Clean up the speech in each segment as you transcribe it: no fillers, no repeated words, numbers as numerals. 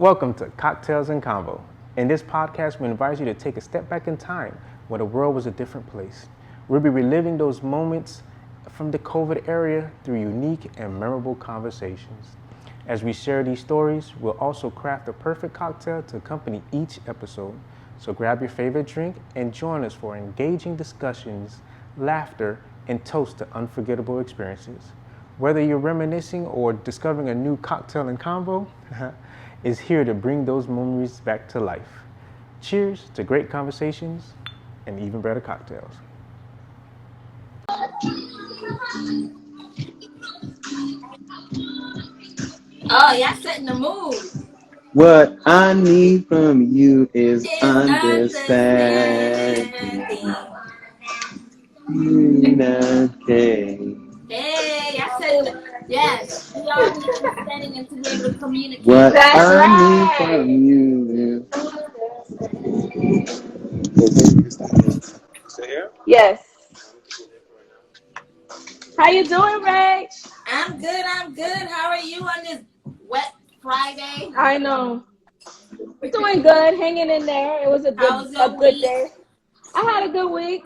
Welcome to Cocktails and Convo. In this podcast, we invite you to take a step back in time where the world was a different place. We'll be reliving those moments from the COVID era through unique and memorable conversations. As we share these stories, we'll also craft a perfect cocktail to accompany each episode. So grab your favorite drink and join us for engaging discussions, laughter, and toast to unforgettable experiences. Whether you're reminiscing or discovering a new cocktail and convo, is here to bring those memories back to life. Cheers to great conversations and even better cocktails. Oh, y'all setting the mood. What I need from you is It's understanding. Okay. Hey, I said yes. We all need understanding and to be able to communicate. What That's I right. need from you is. Yes. How you doing, Ray? I'm good. How are you on this wet Friday? I know. Doing good, hanging in there. It was a good day. I had a good week.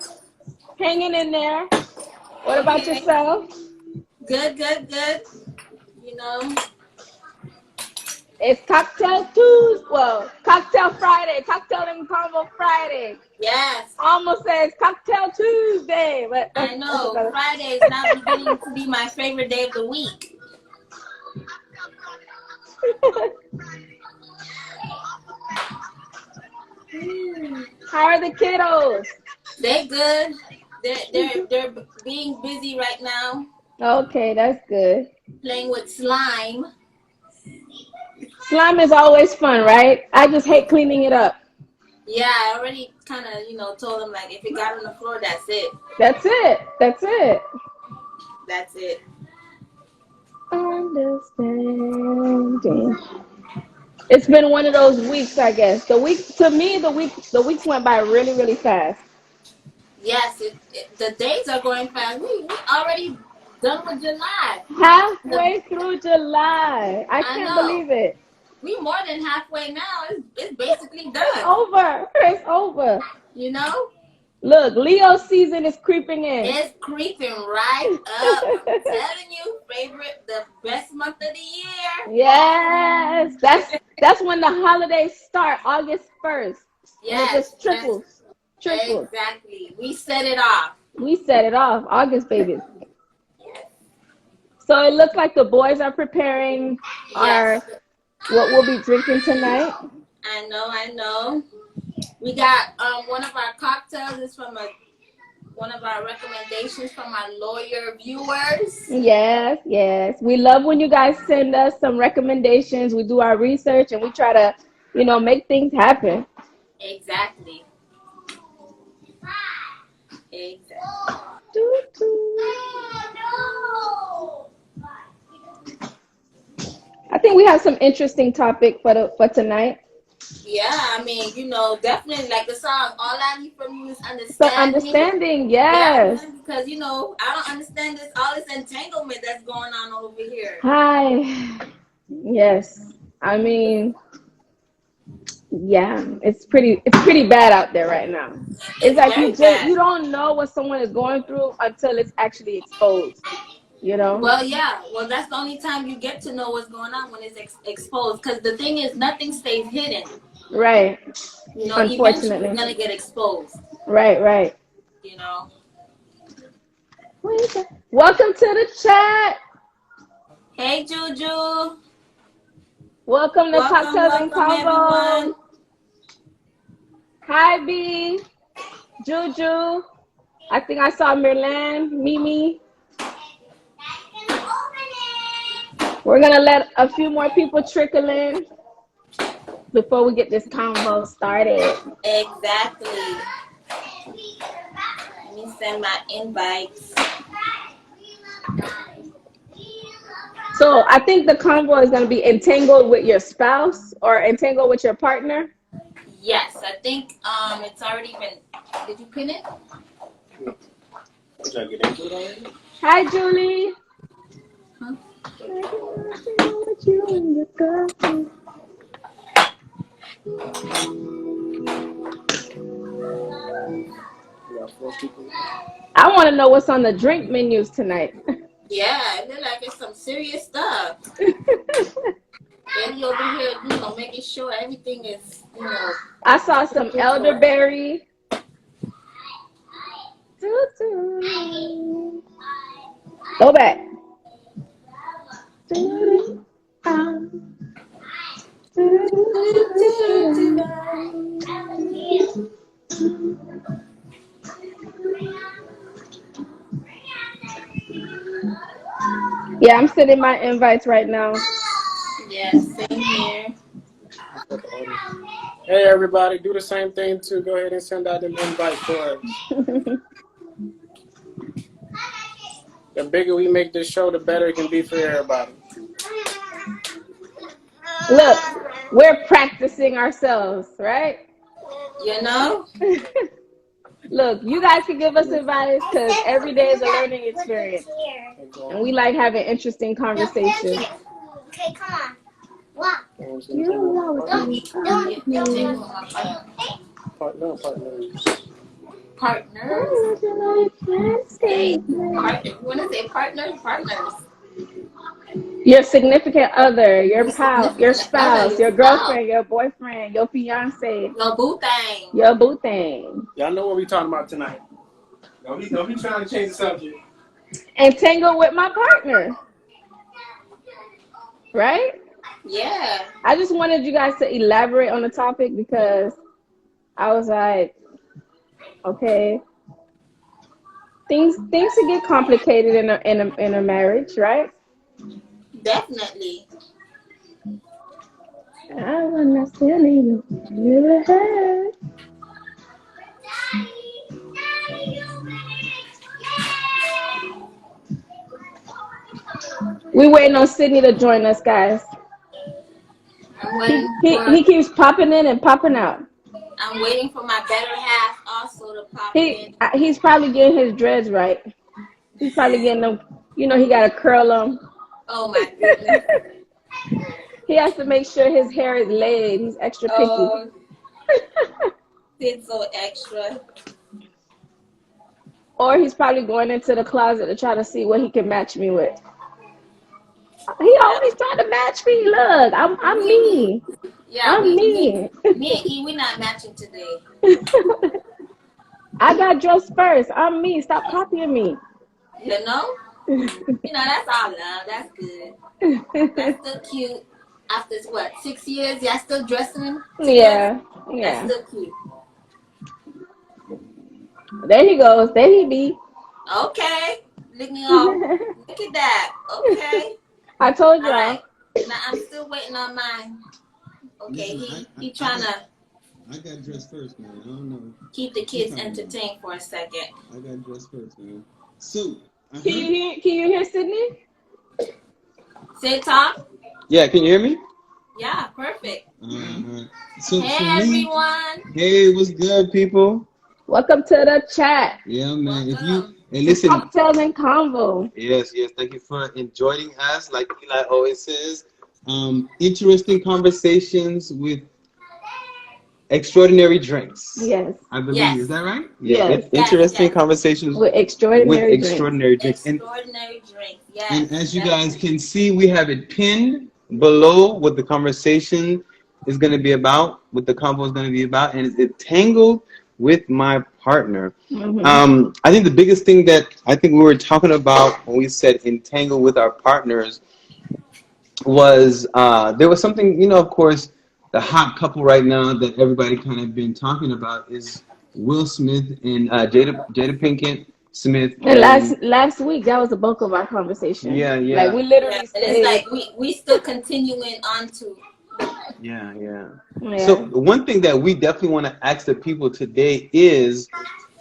Hanging in there. What about yourself? Good. You know. It's Cocktail Tuesday. Well, Cocktail Friday. Cocktail and Convo Friday. Yes. Almost says Cocktail Tuesday. But I know. Friday is now beginning to be my favorite day of the week. How are the kiddos? They're good. They're being busy right now. Okay, that's good. Playing with slime. Slime is always fun, right? I just hate cleaning it up. Yeah, I already kind of, told them, like, if it got on the floor, that's it. That's it. Understanding. It's been one of those weeks, I guess. The weeks went by really, really fast. Yes, the days are going fast. We already done with July. Halfway through July. I can't believe it. We more than halfway now. It's basically done. It's over. Look, Leo season is creeping in. It's creeping right up. I'm telling you, the best month of the year. Yes, that's when the holidays start, August 1st. Yes, it just triples. Exactly. We set it off. August, baby. So it looks like the boys are preparing what we'll be drinking tonight. I know. We got one of our cocktails is from one of our recommendations from our lawyer viewers. Yes. We love when you guys send us some recommendations. We do our research and we try to, make things happen. Exactly. I think we have some interesting topic for tonight. Yeah, I mean, definitely like the song, all I need from you is understanding. So understanding, yes. Yeah, because, I don't understand all this entanglement that's going on over here. Hi. Yes. I mean, yeah, it's pretty bad out there right now. It's like you don't know what someone is going through until it's actually exposed. Well, yeah. Well, that's the only time you get to know what's going on, when it's exposed. Because the thing is, nothing stays hidden. Right. Unfortunately, eventually it's gonna get exposed. Right. Welcome to the chat. Hey, Juju. Welcome to Cocktails and Convo. Hi, B. Juju. I think I saw Merlan, Mimi. We're going to let a few more people trickle in before we get this convo started. Exactly. Let me send my invites. So I think the convo is going to be entangled with your spouse or entangled with your partner. Yes, I think it's already been. Did you pin it? Did I get into it already? Hi, Julie. I want to know what's on the drink menus tonight. Yeah, it look like it's some serious stuff. Daddy over here, making sure everything is, I saw some elderberry. Go back. Yeah, I'm sending my invites right now. Yeah, same here. Hey, everybody, do the same thing too. Go ahead and send out an invite for us. The bigger we make this show, the better it can be for everybody. Look, we're practicing ourselves, right? Look, you guys can give us advice because every day is a learning experience. And we like having interesting conversations. Okay, come on. Walk. Partners. Hey, partner. You want to say partners? Partners. Your significant other, your pal, your spouse, other, your girlfriend, your boyfriend, your fiance, your boo thing. your boo thing. Y'all know what we talking about tonight. Don't be trying to change the subject. Entangle with my partner. Right? Yeah. I just wanted you guys to elaborate on the topic because I was like, okay, things can get complicated in a marriage, right? Definitely. I wanna tell you, never heard. We waiting on Sydney to join us, guys. He keeps popping in and popping out. I'm waiting for my better half also to pop in. He's probably getting his dreads right. He's probably getting them. He got to curl them. Oh my goodness. He has to make sure his hair is laid. He's extra picky. It's so extra. Or he's probably going into the closet to try to see what he can match me with. He always trying to match me. Look, I'm me. Yeah, I'm me. Me and E, we're not matching today. I got dressed first. I'm me. Stop copying me. That's all love. That's good. That's still cute. After what, 6 years? Y'all still dressing together? Yeah. That's still cute. There he goes. There he be. Okay. Look at that. Okay. I told y'all. All right. Now I'm still waiting on mine. Okay, he trying to. I got dressed first, man. I don't know. Keep the kids entertained for a second. I got dressed first, man. So, can you hear Sydney? Say talk. Yeah, can you hear me? Yeah, perfect. So hey everyone. Hey, what's good, people? Welcome to the chat. Yeah, man. Welcome. Listen. Cocktails and convo. Yes. Thank you for joining us. Like Eli always says, interesting conversations with extraordinary drinks. Yes. I believe. Yes. Is that right? Yes. Interesting conversations with extraordinary drinks. Extraordinary drinks. Yes. And as you guys can see, we have it pinned below what the conversation is going to be about, what the convo is going to be about, and it's entangled with my partner. Mm-hmm. I think the biggest thing that I think we were talking about when we said entangle with our partners was there was something, of course, the hot couple right now that everybody kind of been talking about is Will Smith and Jada Pinkett Smith. And last week, that was the bulk of our conversation. Yeah. Like we literally it's like we still continuing on to. Yeah. So the one thing that we definitely want to ask the people today is,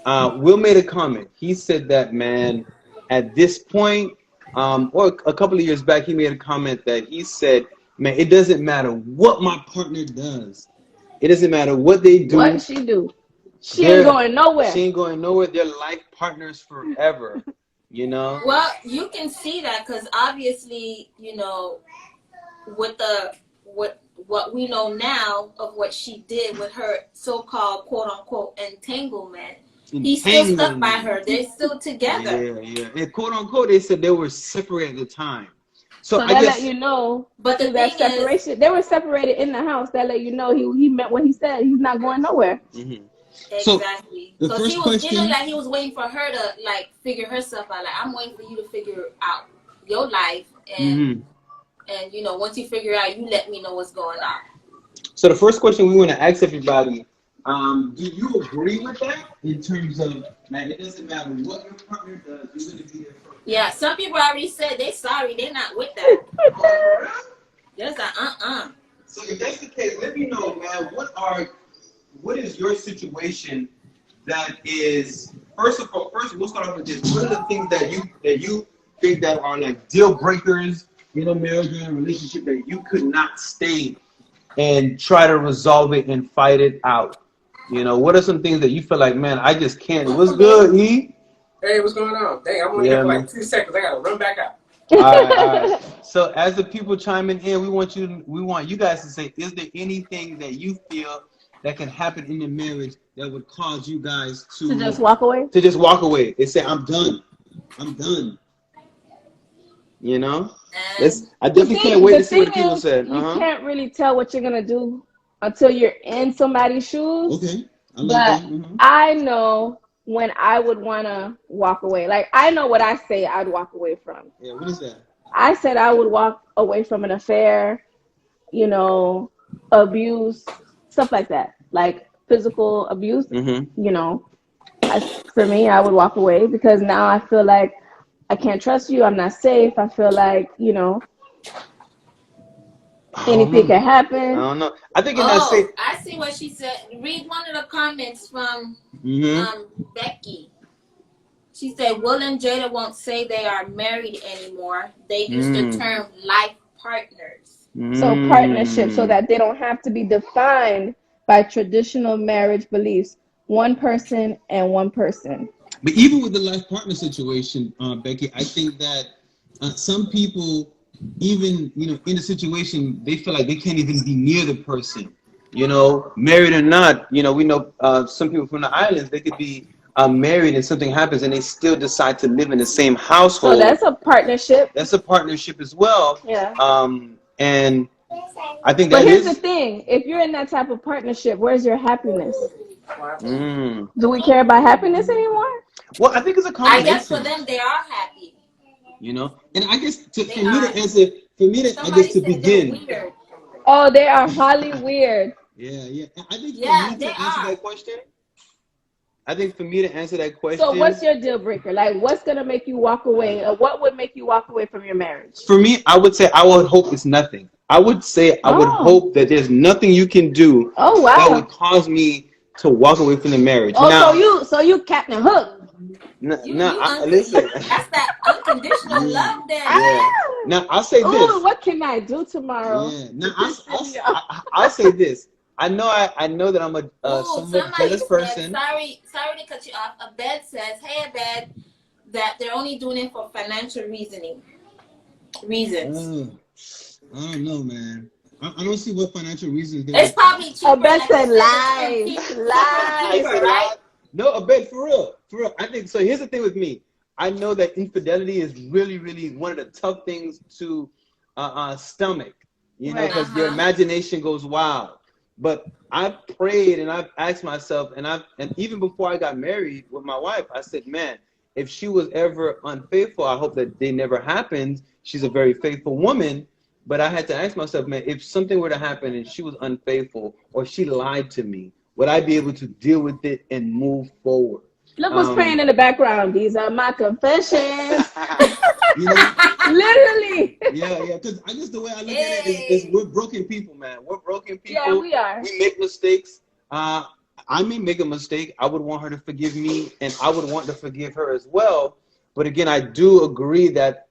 Will made a comment. He said that, man, at this point, or a couple of years back, he made a comment that he said, man, it doesn't matter what my partner does. It doesn't matter what they do. What she do. She ain't going nowhere. She ain't going nowhere. They're life partners forever, Well, you can see that because obviously, with what we know now of what she did with her so-called quote-unquote entanglement, he's still stuck by her. They're still together. Yeah. And quote unquote, they said they were separated at the time. So I that guess, let you know. But the that thing separation, is, they were separated in the house. That let you know he meant what he said. He's not going nowhere. mm-hmm. Exactly. So the Because first he was, question, it looked like he was waiting for her to like figure herself out. Like, I'm waiting for you to figure out your life, and and you know, once you figure out, you let me know what's going on. So the first question we want to ask everybody, do you agree with that in terms of, man, it doesn't matter what your partner does, you're going to be there for them? Yeah, some people already said they sorry, they're not with that. There's a So if that's the case, let me know, man, what is your situation that is, first we'll start off with this. What are the things that you think that are like deal breakers in a marriage or in a relationship that you could not stay and try to resolve it and fight it out? You know, what are some things that you feel like, man, I just can't? What's good, E? Hey, what's going on? Dang, I'm only here for like 2 seconds. I gotta run back out. All right. So as the people chiming in, we want you guys to say, is there anything that you feel that can happen in the marriage that would cause you guys To just walk away? To just walk away and say, I'm done. You know? I definitely can't wait to see what the people said. You can't really tell what you're gonna do until you're in somebody's shoes. Okay. I know when I would wanna walk away. Like, I know what I say I'd walk away from. Yeah, what is that? I said I would walk away from an affair, you know, abuse, stuff like that. Like physical abuse, you know. For me, I would walk away because now I feel like I can't trust you. I'm not safe. I feel like, you know, anything can happen. I don't know. I think I see what she said. Read one of the comments from Becky. She said, Will and Jada won't say they are married anymore. They use the term life partners. So partnership, so that they don't have to be defined by traditional marriage beliefs. One person and one person. But even with the life partner situation, Becky, I think that some people, even, you know, in a situation, they feel like they can't even be near the person, you know, married or not. You know, we know some people from the islands, they could be married and something happens and they still decide to live in the same household. So that's a partnership. That's a partnership as well. Yeah. And I think but here's the thing. If you're in that type of partnership, where's your happiness? Do we care about happiness anymore? Well, I think it's a combination. I guess for them, they are happy. You know, and I guess for me to begin. Oh, they are highly weird. Yeah. I think for me to answer that question. I think for me to answer that question. So what's your deal breaker? Like, what's gonna make you walk away, or what would make you walk away from your marriage? For me, I would say I would hope it's nothing. I would say I would hope that there's nothing you can do that would cause me to walk away from the marriage. Oh, now, so you Captain Hook. Listen. That's that unconditional love there. Yeah. Now I'll say this. Oh, what can I do tomorrow? Yeah. Now I'll say this. I know that I'm a somewhat jealous person. Sorry to cut you off. Abed says, "Hey Abed, that they're only doing it for financial reasons." I don't know, man. I don't see what financial reasons. It's probably cheaper. Abed said lies, right? No, Abed, for real. I think so. Here's the thing with me. I know that infidelity is really, really one of the tough things to stomach. You know, because your imagination goes wild. But I've prayed and I've asked myself, and even before I got married with my wife, I said, man, if she was ever unfaithful, I hope that they never happened. She's a very faithful woman. But I had to ask myself, man, if something were to happen and she was unfaithful or she lied to me, would I be able to deal with it and move forward? Look what's praying in the background. These are my confessions. You know? Literally. Yeah. Because I guess the way I look at it is we're broken people, man. We're broken people. Yeah, we are. We make mistakes. I may make a mistake. I would want her to forgive me, and I would want to forgive her as well. But again, I do agree that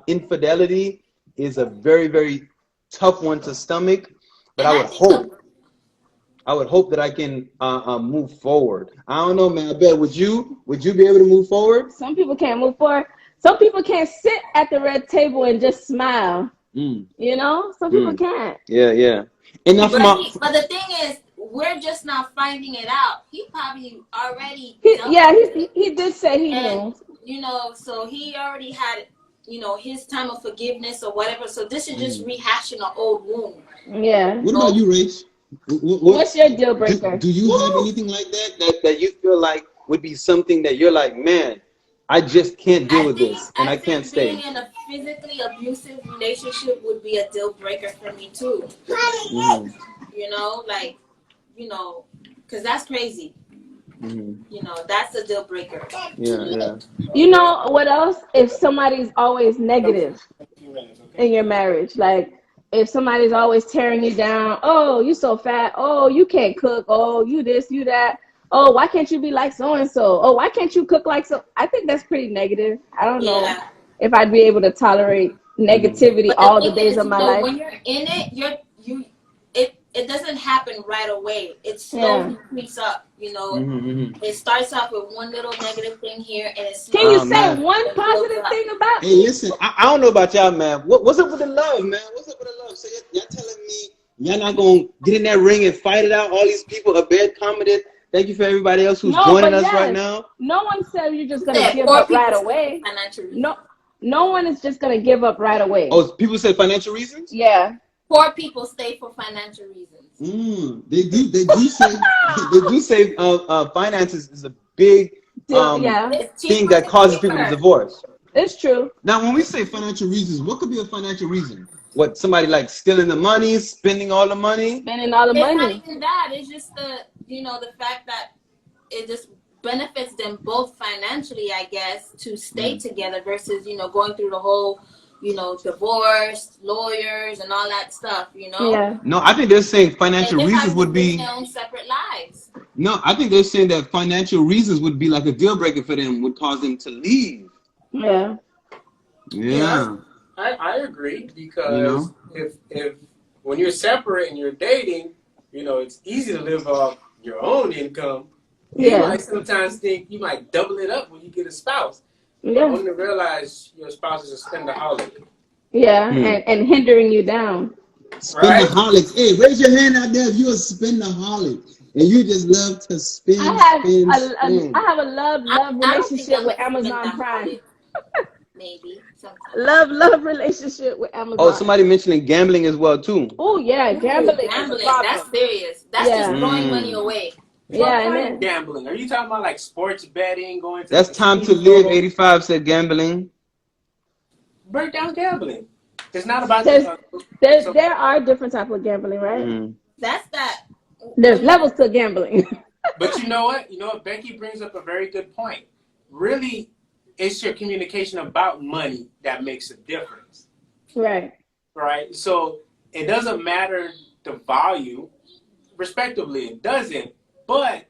infidelity is a very, very tough one to stomach. But I would hope that I can move forward. I don't know, man. I bet would you be able to move forward? Some people can't move forward. Some people can't sit at the red table and just smile. You know, some people can't. Yeah. And now but the thing is, we're just not finding it out. He probably already he did say he knew. You know, so he already had, you know, his time of forgiveness or whatever. So this is just rehashing an old wound. Yeah. What about you, Rach? What's your deal breaker? Do you have anything like that you feel like would be something that you're like, man, I just can't deal with this, and I can't stay? Being in a physically abusive relationship would be a deal breaker for me too. You know, like, you know, because that's crazy. You know, that's a deal breaker. Yeah. You know what else? If somebody's always negative in your marriage, like if somebody's always tearing you down, oh, you so fat, oh, you can't cook, oh, you this, you that, oh, why can't you be like so and so, oh, why can't you cook like so? I think that's pretty negative. I don't know if I'd be able to tolerate negativity all the days of my life. When you're in it, it doesn't happen right away. It slowly creeps up, you know. It starts off with one little negative thing here, and it's can you say one positive thing about Hey, listen, I don't know about y'all, man. What's up with the love, man? What's up with the love? So y'all telling me y'all not gonna get in that ring and fight it out? All these people are bad commented. Thank you for everybody else who's joining us right now. No one said you're just gonna give up right away. No one is just gonna give up right away. Oh, people say financial reasons? Yeah. Poor people stay for financial reasons. They do say finances is a big thing that causes people to divorce. It's true. Now, when we say financial reasons, what could be a financial reason? What, somebody like stealing the money, spending all the money? Spending all the money. It's not even that. It's just the fact that it just benefits them both financially, I guess, to stay together versus, going through the whole, divorce, lawyers, and all that stuff, Yeah. No, I think they're saying financial reasons would be their own separate lives. No, I think they're saying that financial reasons would be like a deal breaker for them, would cause them to leave. Yeah. Yeah. I agree, because if when you're separate and you're dating, it's easy to live off your own income. You might sometimes think you might double it up when you get a spouse. Yeah. Only to realize your spouse is a spendaholic. Yeah, and hindering you down. Spendaholics. Hey, raise your hand out there if you're a spendaholic and you just love to spend. I have a love relationship with Amazon Prime. Maybe. Love relationship with Amazon. Oh, somebody mentioning gambling as well too. Oh yeah, gambling. That's serious. That's just throwing money away. Gambling. Are you talking about like sports betting, going to That's time to live? 85 said gambling. Break down gambling. It's not about there are different types of gambling, right? That's that. There's levels to gambling. But you know what? Becky brings up a very good point. Really, it's your communication about money that makes a difference. Right. Right. So it doesn't matter the value, respectively, it doesn't. But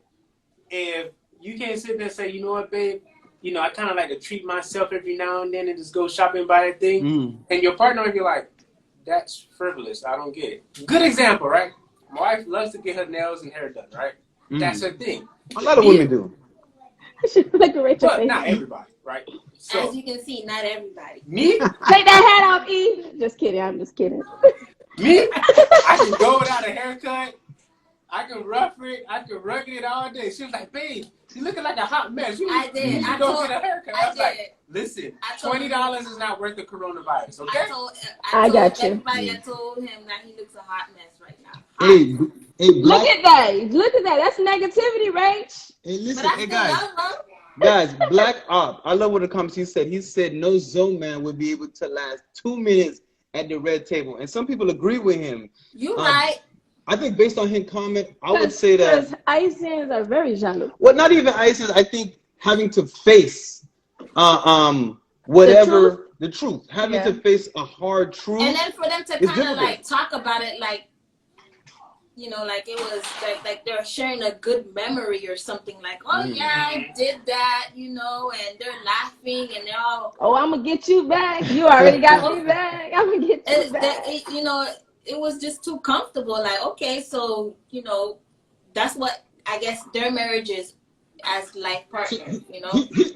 if you can't sit there and say, you know what, babe, I kind of like to treat myself every now and then and just go shopping and buy that thing. And your partner will be like, that's frivolous. I don't get it. Good example, right? My wife loves to get her nails and hair done, right? That's her thing. A lot of women do. But not everybody, right? So, as you can see, not everybody. Me? Take that hat off, E. Just kidding. I'm just kidding. Me? I can go without a haircut. I can rough it. I can rugged it all day. She was like, babe, you're looking like a hot mess. You need to go get a haircut. I was like, listen, $20 is not worth the coronavirus, okay? I got you. Everybody, I told him that he looks a hot mess right now. Hey, look at that. Look at that. That's negativity, Rach. Hey, listen, hey, guys, Black Op, I love what the comments he said. He said no Zoe man would be able to last 2 minutes at the red table. And some people agree with him. You're right. I think based on his comment, I would say that because Isons are very jealous. Well, not even Isons. I think having to face whatever the truth, having to face a hard truth, and then for them to kind of like talk about it, like like it was like they're sharing a good memory or something. Like, oh yeah, I did that, and they're laughing and they're all, oh, I'm gonna get you back. You already got me back. I'm gonna get you back. It was just too comfortable. Like, okay, so, that's what I guess their marriage is as life partners,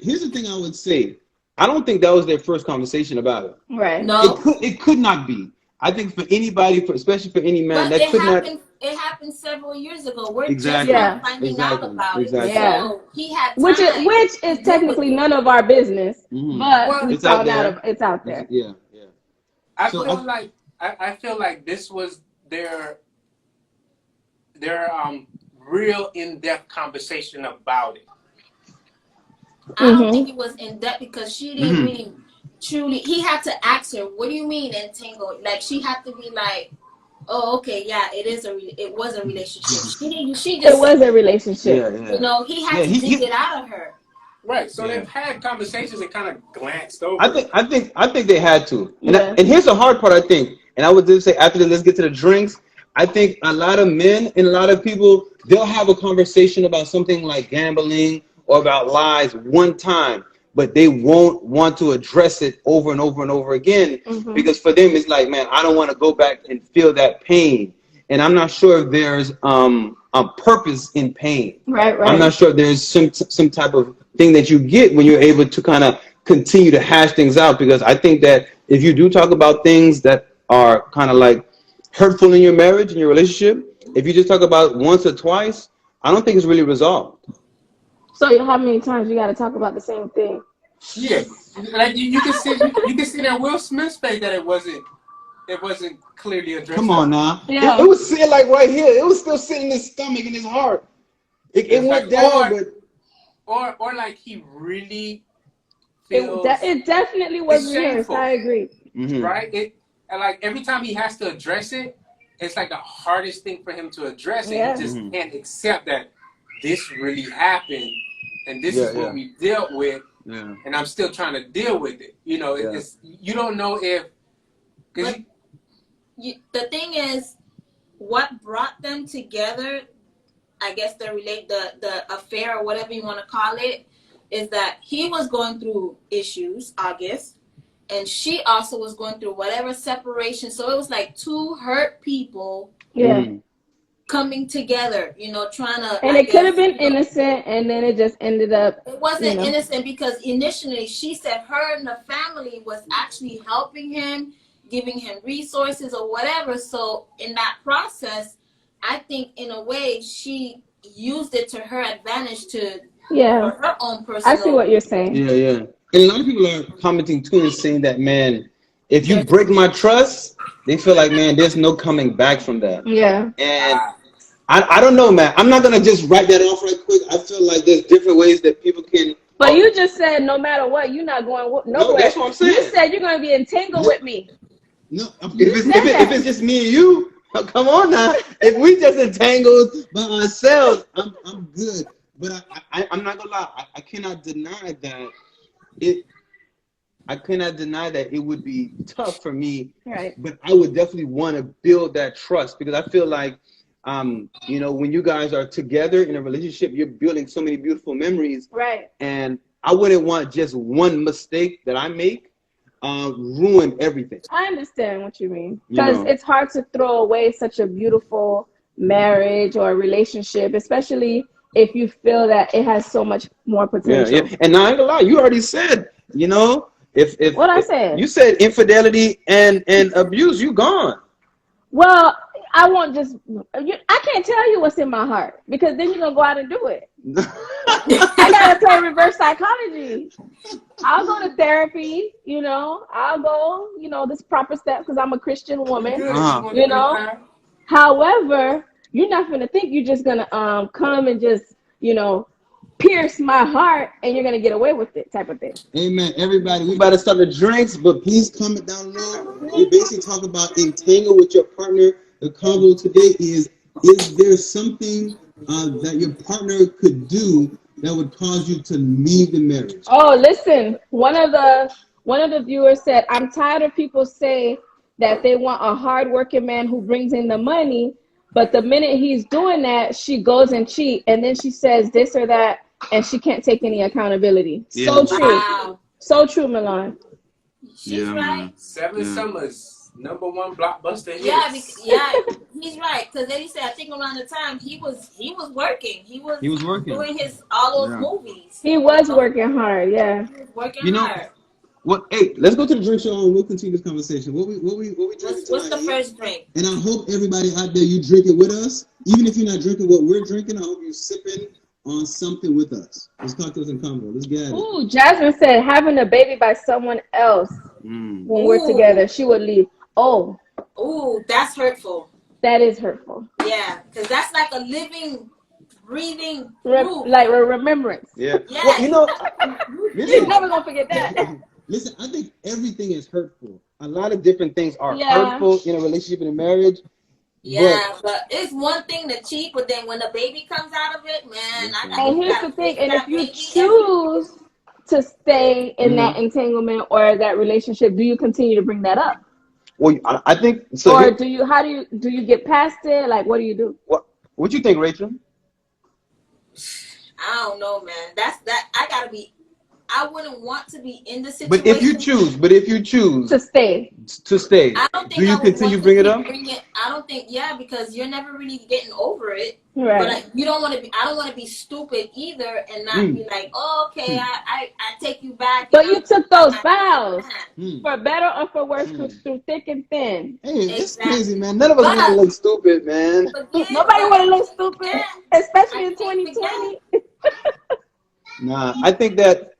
Here's the thing I would say. I don't think that was their first conversation about it. Right. No. It could not be. I think for anybody, especially for any man, But that could not. it happened several years ago. We're just Exactly. now finding out about it. Exactly. So he had Which time is to deal with technically it. none of our business, but Well, we It's out found out there. it's out there. Yeah. I feel like this was their real in-depth conversation about it. I don't think it was in depth because she didn't really truly. He had to ask her, "What do you mean entangled?" Like she had to be like, "Oh, okay, yeah, it was a relationship." It was a relationship. Yeah. You know, he had to dig it out of her. Right. So they've had conversations and kind of glanced over. I think they had to. And here's the hard part. I think, and I would just say after this, let's get to the drinks. I think a lot of men and a lot of people, they'll have a conversation about something like gambling or about lies one time, but they won't want to address it over and over and over again because for them it's like, man, I don't want to go back and feel that pain. And I'm not sure if there's a purpose in pain. Right. I'm not sure if there's some type of thing that you get when you're able to kind of continue to hash things out, because I think that if you do talk about things that are kind of like hurtful in your marriage, in your relationship, if you just talk about once or twice, I don't think it's really resolved. So how many times you got to talk about the same thing? Yeah, like you can see that Will Smith's face that it wasn't clearly addressed. Come on now. Yeah. It was sitting like right here. It was still sitting in his stomach and his heart. It went down, or like he really feels it definitely was rehearsed. I agree. Right? And like every time he has to address it, it's like the hardest thing for him to address it. Yeah. He just can't accept that this really happened and this is what we dealt with. Yeah. And I'm still trying to deal with it. You know, it's you don't know if the thing is, what brought them together, I guess the affair or whatever you want to call it, is that he was going through issues, August, and she also was going through whatever separation. So it was like two hurt people coming together, you know, trying to. And it could have been innocent, and then it just ended up. It wasn't innocent because initially she said her and the family was actually helping him, giving him resources or whatever. So in that process, I think in a way she used it to her advantage for her own personal. I see what you're saying. Yeah. And a lot of people are commenting too and saying that, man, if you break my trust, they feel like, man, there's no coming back from that. Yeah. And I don't know, man. I'm not going to just write that off right quick. I feel like there's different ways that people can. But you just said no matter what, you're not going nowhere. No, that's what I'm saying. You said you're going to be entangled with me. No, if it's just me and you, come on now. If we just entangled by ourselves, I'm good. But I'm not going to lie. I cannot deny that it would be tough for me. Right. But I would definitely want to build that trust, because I feel like, you know, when you guys are together in a relationship, you're building so many beautiful memories. Right. And I wouldn't want just one mistake that I make ruin everything. I understand what you mean, because it's hard to throw away such a beautiful marriage or relationship, especially if you feel that it has so much more potential. Yeah. And now, I ain't gonna lie, you already said, you know, if what I said, you said infidelity and abuse, you gone. Well, I won't just. I can't tell you what's in my heart, because then you're gonna go out and do it. I gotta play reverse psychology. I'll go to therapy, you know. I'll go, you know, this proper steps, because I'm a Christian woman, you know. However, you're not gonna think you're just gonna come and just, you know, pierce my heart and you're gonna get away with it, type of thing. Amen. Everybody, we about to start the drinks, but please comment down below. We basically talk about entangle with your partner. The convo today is there something that your partner could do that would cause you to leave the marriage? Oh, listen. One of the viewers said, I'm tired of people say that they want a hardworking man who brings in the money, but the minute he's doing that, she goes and cheat, and then she says this or that, and she can't take any accountability. Yeah. So true. Wow. So true, Milan. She's right. Seven Summers. #1 blockbuster hits. Yeah, he's right. Because then he said, I think around the time he was working. He was working. Doing all those movies. He was working hard. Yeah. He was working hard. Well, hey, let's go to the drink show and we'll continue this conversation. What we drinking What's the tonight? first drink? And I hope everybody out there, you drink it with us. Even if you're not drinking what we're drinking, I hope you're sipping on something with us. It's cocktails and combo. Let's get it. Ooh, Jasmine said having a baby by someone else when we're together, she would leave. Oh. Ooh, that's hurtful. That is hurtful. Yeah, because that's like a living, breathing like a remembrance. Yeah. Yeah. Well, you know, you're never gonna forget that. Listen, I think everything is hurtful. A lot of different things are hurtful in a relationship and a marriage. Yeah, but it's one thing to cheat, but then when the baby comes out of it, man, and here's the thing, and if you choose to stay in that entanglement or that relationship, do you continue to bring that up? Well, I think so. Or do you get past it? Like, what do you do? What you think, Rachel? I don't know, man. I wouldn't want to be in the situation. But if you choose to stay, I don't think do you continue to bring it up? I don't think, because you're never really getting over it. Right. But you don't want to be. I don't want to be stupid either, and not be like, oh, okay, I take you back. But you took those vows for better or for worse, through thick and thin. Hey, it's crazy, man. None of us want to look stupid, man. Nobody want to look stupid, especially in 2020. Nah, I think that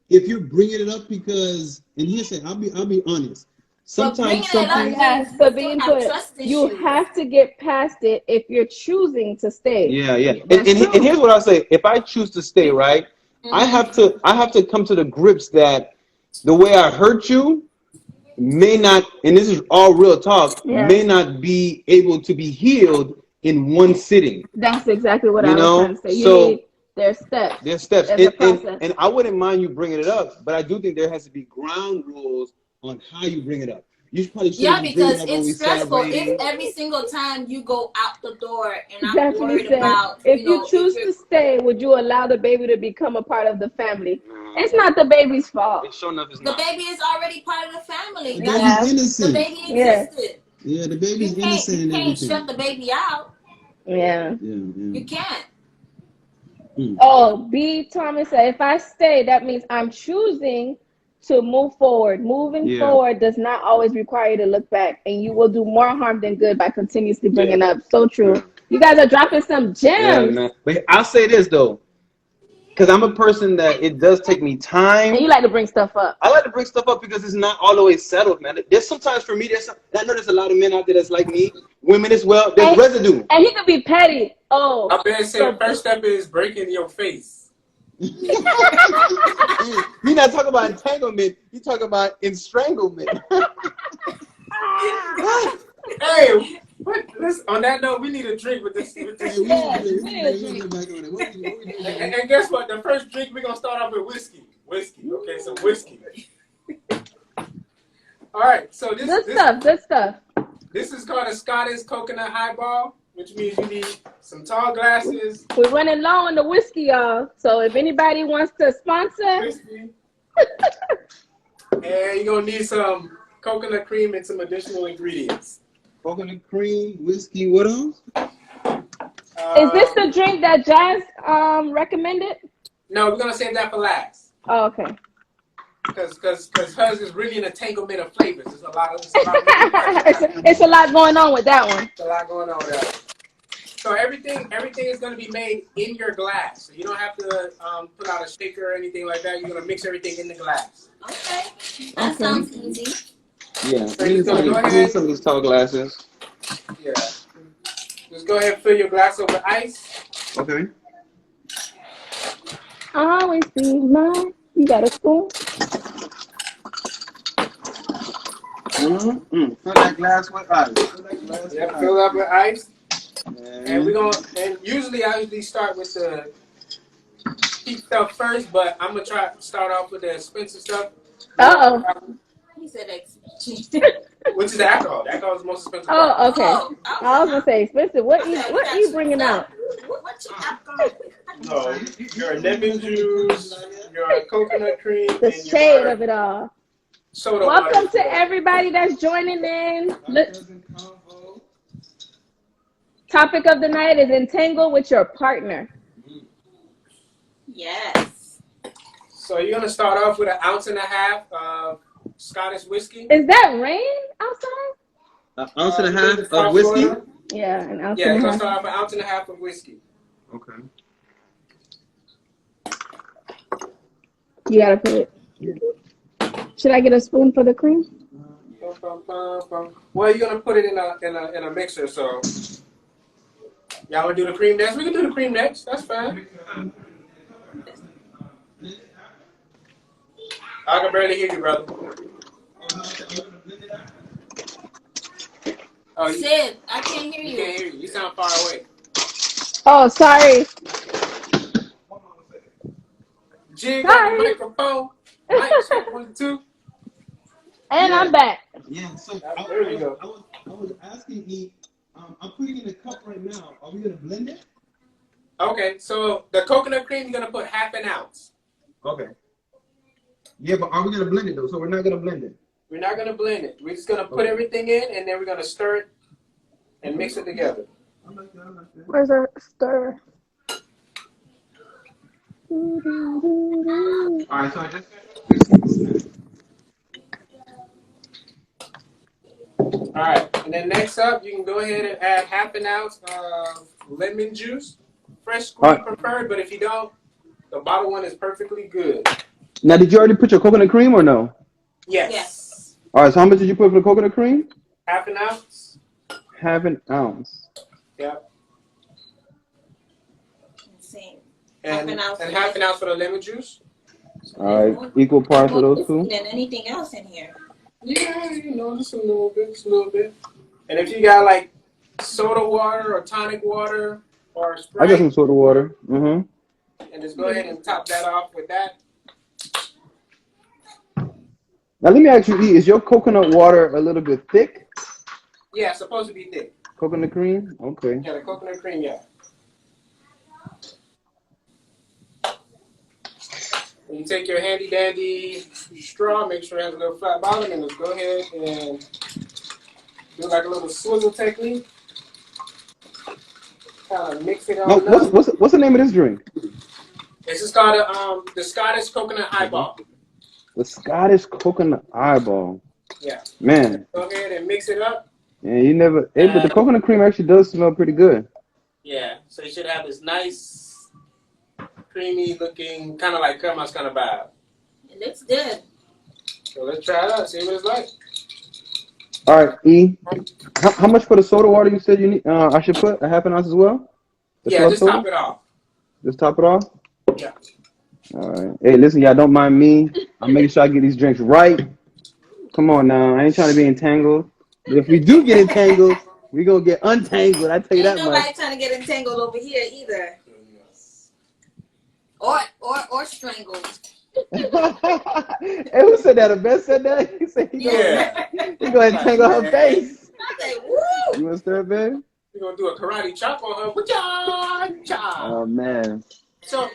if you're bringing it up because, and here's I'll be honest. Sometimes something has to be input. You have to get past it if you're choosing to stay. Yeah. And here's what I'll say: if I choose to stay, right, I have to come to the grips that the way I hurt you may not, and this is all real talk, may not be able to be healed in one sitting. That's exactly what I was trying to say. There's steps. There's steps. And I wouldn't mind you bringing it up, but I do think there has to be ground rules on how you bring it up. You probably should because it's stressful if every single time you go out the door and I'm worried about. If you choose to stay, would you allow the baby to become a part of the family? It's not the baby's fault. It's sure enough, it's not. The baby is already part of the family. The baby's innocent. The baby existed. Yeah, the baby's innocent. You can't shut the baby out. Yeah. You can't. Oh, B. Thomas said, if I stay, that means I'm choosing to move forward. Moving forward does not always require you to look back, and you will do more harm than good by continuously bringing up. So true. You guys are dropping some gems. Yeah, man. But I'll say this, though, because I'm a person that it does take me time. And you like to bring stuff up. I like to bring stuff up because it's not all the way settled, man. There's sometimes for me, I know there's a lot of men out there that's like me, women as well. There's residue. And he could be petty. Oh. I better say the first step is breaking your face. You're not talking about entanglement. You're talking about estranglement. Hey, on that note, we need a drink with this. We need a drink. And guess what? The first drink, we're going to start off with whiskey. Okay, some whiskey. All right, so this good stuff. This is called a Scottish coconut highball, which means you need some tall glasses. We're running low on the whiskey, y'all. So if anybody wants to sponsor. Whiskey. And you're going to need some coconut cream and some additional ingredients. Coconut cream, whiskey, what else? Is this the drink that Jazz recommended? No, we're going to save that for last. Oh, okay. Because hers is really an entanglement of flavors. There's a lot of it's a lot going on with that one. It's a lot going on with that. So everything is going to be made in your glass. So you don't have to put out a shaker or anything like that. You're going to mix everything in the glass. Okay. That sounds easy. Yeah. So we need some of these tall glasses. Yeah. Just go ahead and fill your glass up with ice. Okay. Always be mine. You got a spoon? Fill that glass with ice. Fill up with ice. And usually I start with the cheap stuff first, but I'm gonna start off with the expensive stuff. He said expensive. Which is the alcohol. The alcohol is the most expensive. Oh, okay. I was gonna say expensive. What are you bringing out? What's your alcohol? No, your lemon juice, your coconut cream, the shade of it all. Soda Welcome water. to everybody that's joining in. Topic of the night is entangle with your partner. Yes. So you're gonna start off with 1.5 ounces of Scottish whiskey. Is that rain outside? 1.5 ounces of whiskey? Florida? Yeah, an ounce Yeah, and you're a gonna half. start off with 1.5 ounces of whiskey. Okay. You gotta put it. Should I get a spoon for the cream? Well, you're gonna put it in a mixer, so y'all wanna do the cream next? We can do the cream next. That's fine. I can barely hear you, brother. Oh, Sid, I can't hear you. You can't hear you. You sound far away. Oh, sorry. Jig on the microphone. Mic check 1, 2. And I'm back. Yeah, so There we go. I was asking E, I'm putting in a cup right now. Are we gonna blend it? Okay, so the coconut cream, you're gonna put 1/2 ounce. Okay. Yeah, but are we gonna blend it though? So we're not gonna blend it. We're not gonna blend it. We're just gonna put everything in, and then we're gonna stir it and mix it together. I like that. Where's our stir? All right, so I just. All right, and then next up, you can go ahead and add 1/2 ounce of lemon juice. Fresh squeeze preferred, but if you don't, the bottled one is perfectly good. Now, did you already put your coconut cream or no? Yes. All right, so how much did you put for the coconut cream? 1/2 ounce. 1/2 ounce. Yep. Same. And 1/2 ounce for the lemon juice. All right, equal parts for those two. Than anything else in here. Yeah, just a little bit, And if you got like soda water or tonic water or Sprite, I got some soda water. and just go ahead and top that off with that. Now let me ask you, E, is your coconut water a little bit thick? Yeah, it's supposed to be thick. Coconut cream? Okay. Yeah, the coconut cream, yeah. When you take your handy dandy straw, make sure it has a little flat bottom, and just go ahead and do like a little swizzle technique. Kind of mix it on up. What's the name of this drink? This is called the Scottish Coconut Eyeball. The Scottish Coconut Eyeball. Yeah. Man. Go ahead and mix it up. Yeah, you never. But the coconut cream actually does smell pretty good. Yeah. So you should have this nice, creamy looking, kind of like Kermit's kind of vibe. It looks good. So let's try it out. See what it's like. All right, E. How much for the soda water you said you need? I should put 1/2 ounce as well. Yeah, just top it off. Just top it off. Yeah. All right. Hey, listen, y'all, don't mind me. I'm making sure I get these drinks right. Come on now. I ain't trying to be entangled. But if we do get entangled, we going to get untangled. I tell you that much. Ain't nobody trying to get entangled over here either. Or strangled. Hey, who said that? A best said that? He said he going to entangle her face. I say, woo! You want to start, babe? We're going to do a karate chop on her. Oh, man. So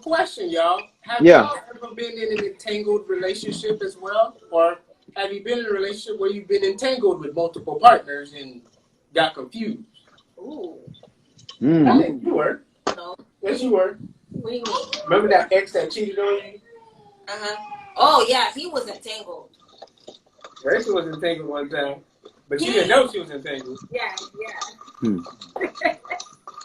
question, y'all. Have y'all ever been in an entangled relationship as well? Or have you been in a relationship where you've been entangled with multiple partners and got confused? Ooh. I think you were. No. Yes, you were. What do you mean? Remember that ex that cheated on you? Oh, yeah, he was entangled. Rachel was entangled one time. But she didn't know she was entangled. Yeah.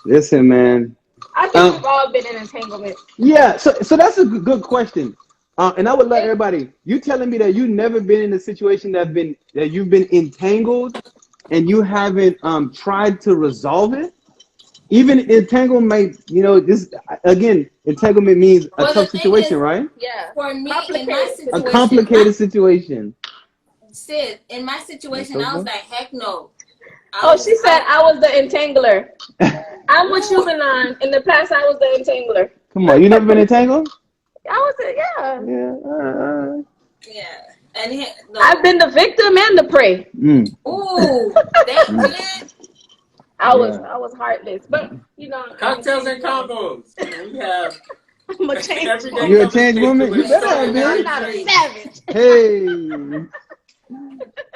Listen, man. I think we've all been in entanglement. Yeah, so that's a good question. And I would let everybody, you telling me that you've never been in a situation that you've been entangled and you haven't tried to resolve it? Even entanglement, this again, entanglement means a tough situation, right? Yeah. For me, in my situation, a complicated situation. Sid, in my situation, I was like, heck no. She said I was the entangler. I'm what you've been on. In the past, I was the entangler. Come on, you never been entangled? I was, Yeah. And I've been the victim and the prey. Ooh, that did. I was heartless, but Cocktails and combos. We have. I'm a change. You're a changed woman. You better have been. I'm not a savage. Hey.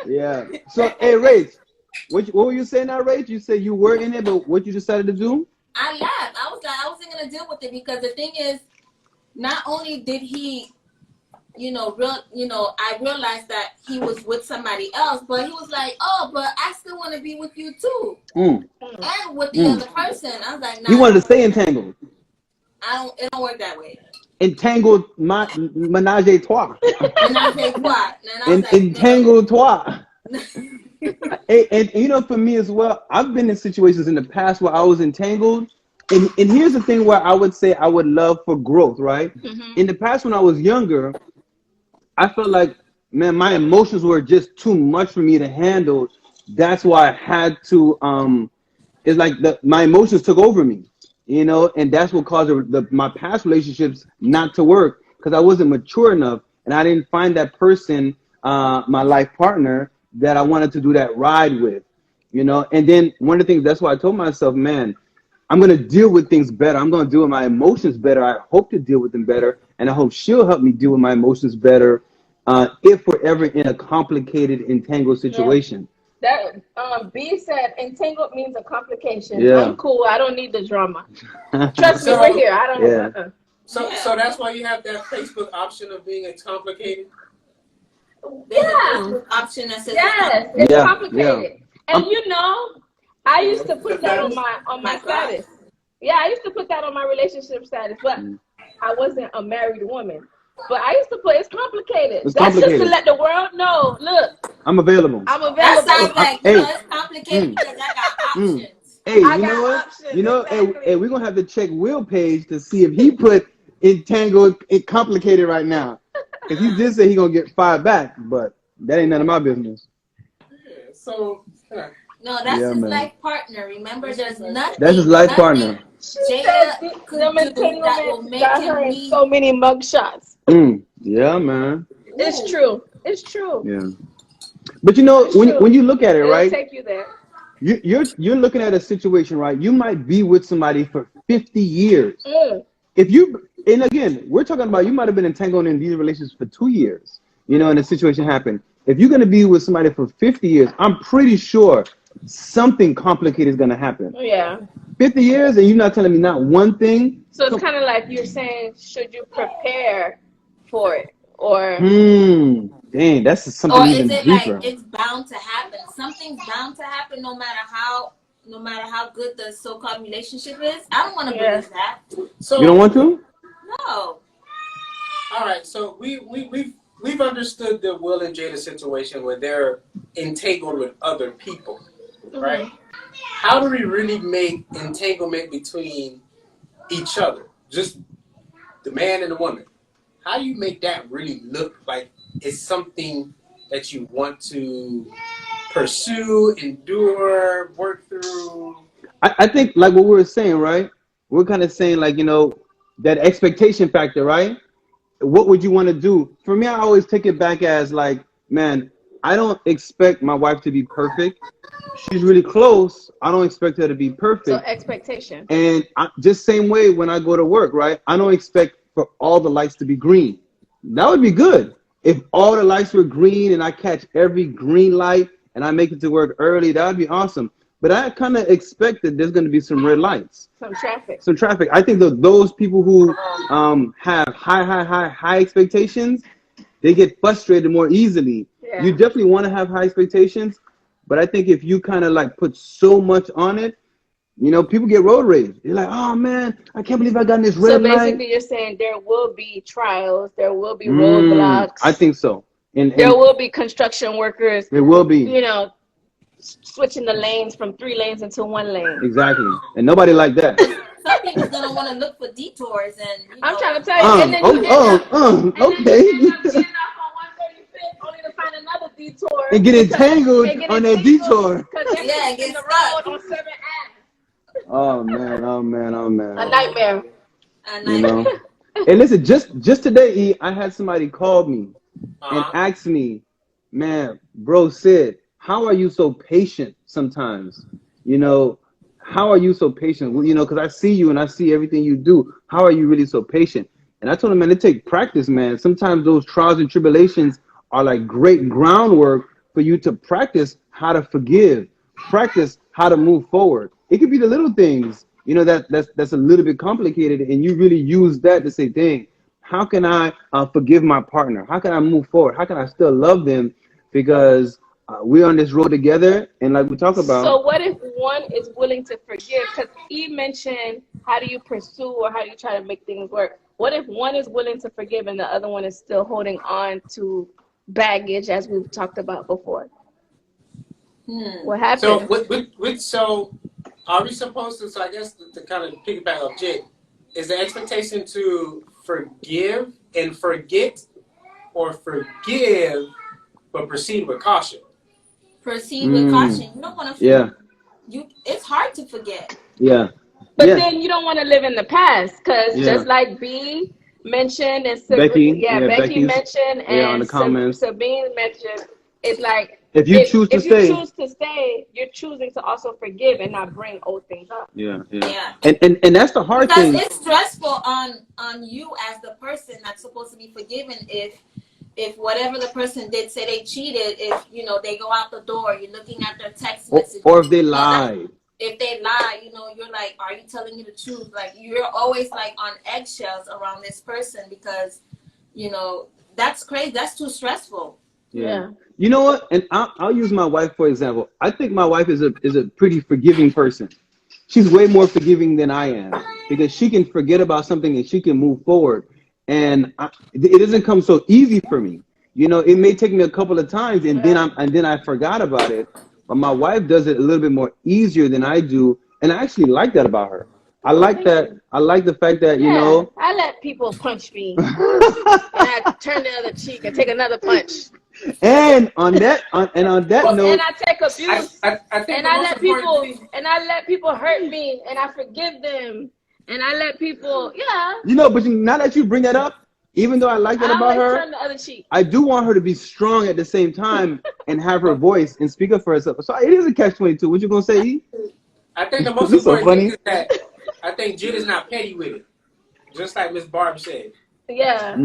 Yeah. So, hey, Rach, what were you saying now, Rach? You said you were in it, but what you decided to do? I left. I was like, I wasn't gonna deal with it because the thing is, not only did he I realized that he was with somebody else, but he was like, "Oh, but I still want to be with you too, and with the other person." I was like, "Nah." He wanted to stay entangled. It don't work that way. Entangled, menage a trois. Menage a trois. And I was like, entangled trois. And for me as well, I've been in situations in the past where I was entangled. And here's the thing where I would say I would love for growth, right? Mm-hmm. In the past, when I was younger, I felt like, man, my emotions were just too much for me to handle. That's why I had to, it's like my emotions took over me, and that's what caused my past relationships not to work, because I wasn't mature enough, and I didn't find that person, my life partner, that I wanted to do that ride with, and then one of the things, that's why I told myself, man, I'm going to deal with things better. I'm going to deal with my emotions better. I hope to deal with them better. And I hope she'll help me deal with my emotions better if we're ever in a complicated, entangled situation. Yeah. That B said, entangled means a complication. Yeah. I'm cool. I don't need the drama. Trust me, we're here. I don't know. So that's why you have that Facebook option of being complicated? Yeah. Option that says it's complicated. Yeah. And I used to put that on my status. Yeah, I used to put that on my relationship status, but I wasn't a married woman. But I used to put it's complicated. That's just to let the world know. Look, I'm available. That sounds like it's complicated because I got options. Hey, you know what? Exactly. Hey, we're gonna have to check Will page to see if he put entangled, complicated right now. If he did say he gonna get 5 back, but that ain't none of my business. Yeah, so. No, that's his life partner. Remember, there's nothing. That's his life partner. Jada could do that will make him need so many mugshots. Yeah, man. It's true. It's true. Yeah. But when you look at it, right? Take you there. You're looking at a situation, right? You might be with somebody for 50 years. And again, we're talking about you might have been entangled in these relationships for 2 years, and a situation happened. If you're going to be with somebody for 50 years, I'm pretty sure something complicated is going to happen. Yeah. 50 years and you're not telling me not one thing. So it's kind of like you're saying, should you prepare for it? Or dang, that's something even deeper. Or is it like it's bound to happen? Something's bound to happen no matter how good the so-called relationship is. I don't want to believe that. So you don't want to? No. All right, so we've understood the Will and Jada situation where they're entangled with other people, right? Mm-hmm. How do we really make entanglement between each other, just the man and the woman? How do you make that really look like it's something that you want to pursue, endure, work through? I think like what we were saying, right? We're kind of saying like, that expectation factor, right? What would you want to do? For me, I always take it back as like, man, I don't expect my wife to be perfect. She's really close. I don't expect her to be perfect. So expectation. And just same way when I go to work, right? I don't expect for all the lights to be green. That would be good. If all the lights were green and I catch every green light and I make it to work early, that would be awesome. But I kind of expect that there's going to be some red lights. Some traffic. I think that those people who have high expectations, they get frustrated more easily. Yeah. You definitely want to have high expectations, but I think if you kind of like put so much on it, people get road rage. You're like, oh man, I can't believe I got in this red light. So basically you're saying there will be trials, there will be roadblocks. I think so. And there will be construction workers. There will be. Switching the lanes from 3 lanes into 1 lane. Exactly. And nobody like that. Some people don't want to look for detours and I'm trying to tell you. And then you okay. And then you end up getting off on 135th only to find another detour. And get entangled on that detour. Because they're in the road on 7 Ave. Oh man. A nightmare. And listen, just today, I had somebody call me and ask me, man, bro, Sid, how are you so patient sometimes? How are you so patient? Well, because I see you and I see everything you do. How are you really so patient? And I told him, man, it takes practice, man. Sometimes those trials and tribulations are like great groundwork for you to practice how to forgive, practice how to move forward. It could be the little things, that's a little bit complicated, and you really use that to say, dang, how can I forgive my partner? How can I move forward? How can I still love them? Because we're on this road together, and like we talk about. So what if one is willing to forgive? Because Eve mentioned, how do you pursue or how do you try to make things work? What if one is willing to forgive and the other one is still holding on to baggage, as we've talked about before? What happens? So are we supposed to? So I guess to kind of piggyback off Jit, is the expectation to forgive and forget, or forgive but proceed with caution? Proceed with caution. You don't want to. Yeah. It's hard to forget. Yeah. But then you don't want to live in the past, because just like B mentioned and Becky mentioned and on the comments. Sabine mentioned, it's like if you choose to stay, you're choosing to also forgive and not bring old things up. Yeah. And that's the hard thing. Because it's stressful on you as the person that's supposed to be forgiven if whatever the person did, say they cheated, if they go out the door, you're looking at their text messages, or if they lied. If they lie, you're like, are you telling me the truth? Like, you're always like on eggshells around this person because, that's crazy. That's too stressful. Yeah. You know what? And I'll use my wife for example. I think my wife is a pretty forgiving person. She's way more forgiving than I am because she can forget about something and she can move forward. And it doesn't come so easy for me. It may take me a couple of times and then I forgot about it. But my wife does it a little bit more easier than I do, and I actually like that about her. I like that. I like the fact that I let people punch me, and I turn the other cheek and take another punch. And on that note, and I take abuse, I think and I let people hurt me, and I forgive them, and I let people, but now that you bring that up, even though I like that about her, turn the other cheek. I do want her to be strong at the same time and have her voice and speak up for herself. So it is a catch-22. What you gonna say, E? I think the most important thing is that I think Jit is not petty with it, just like Miss Barb said. Yeah.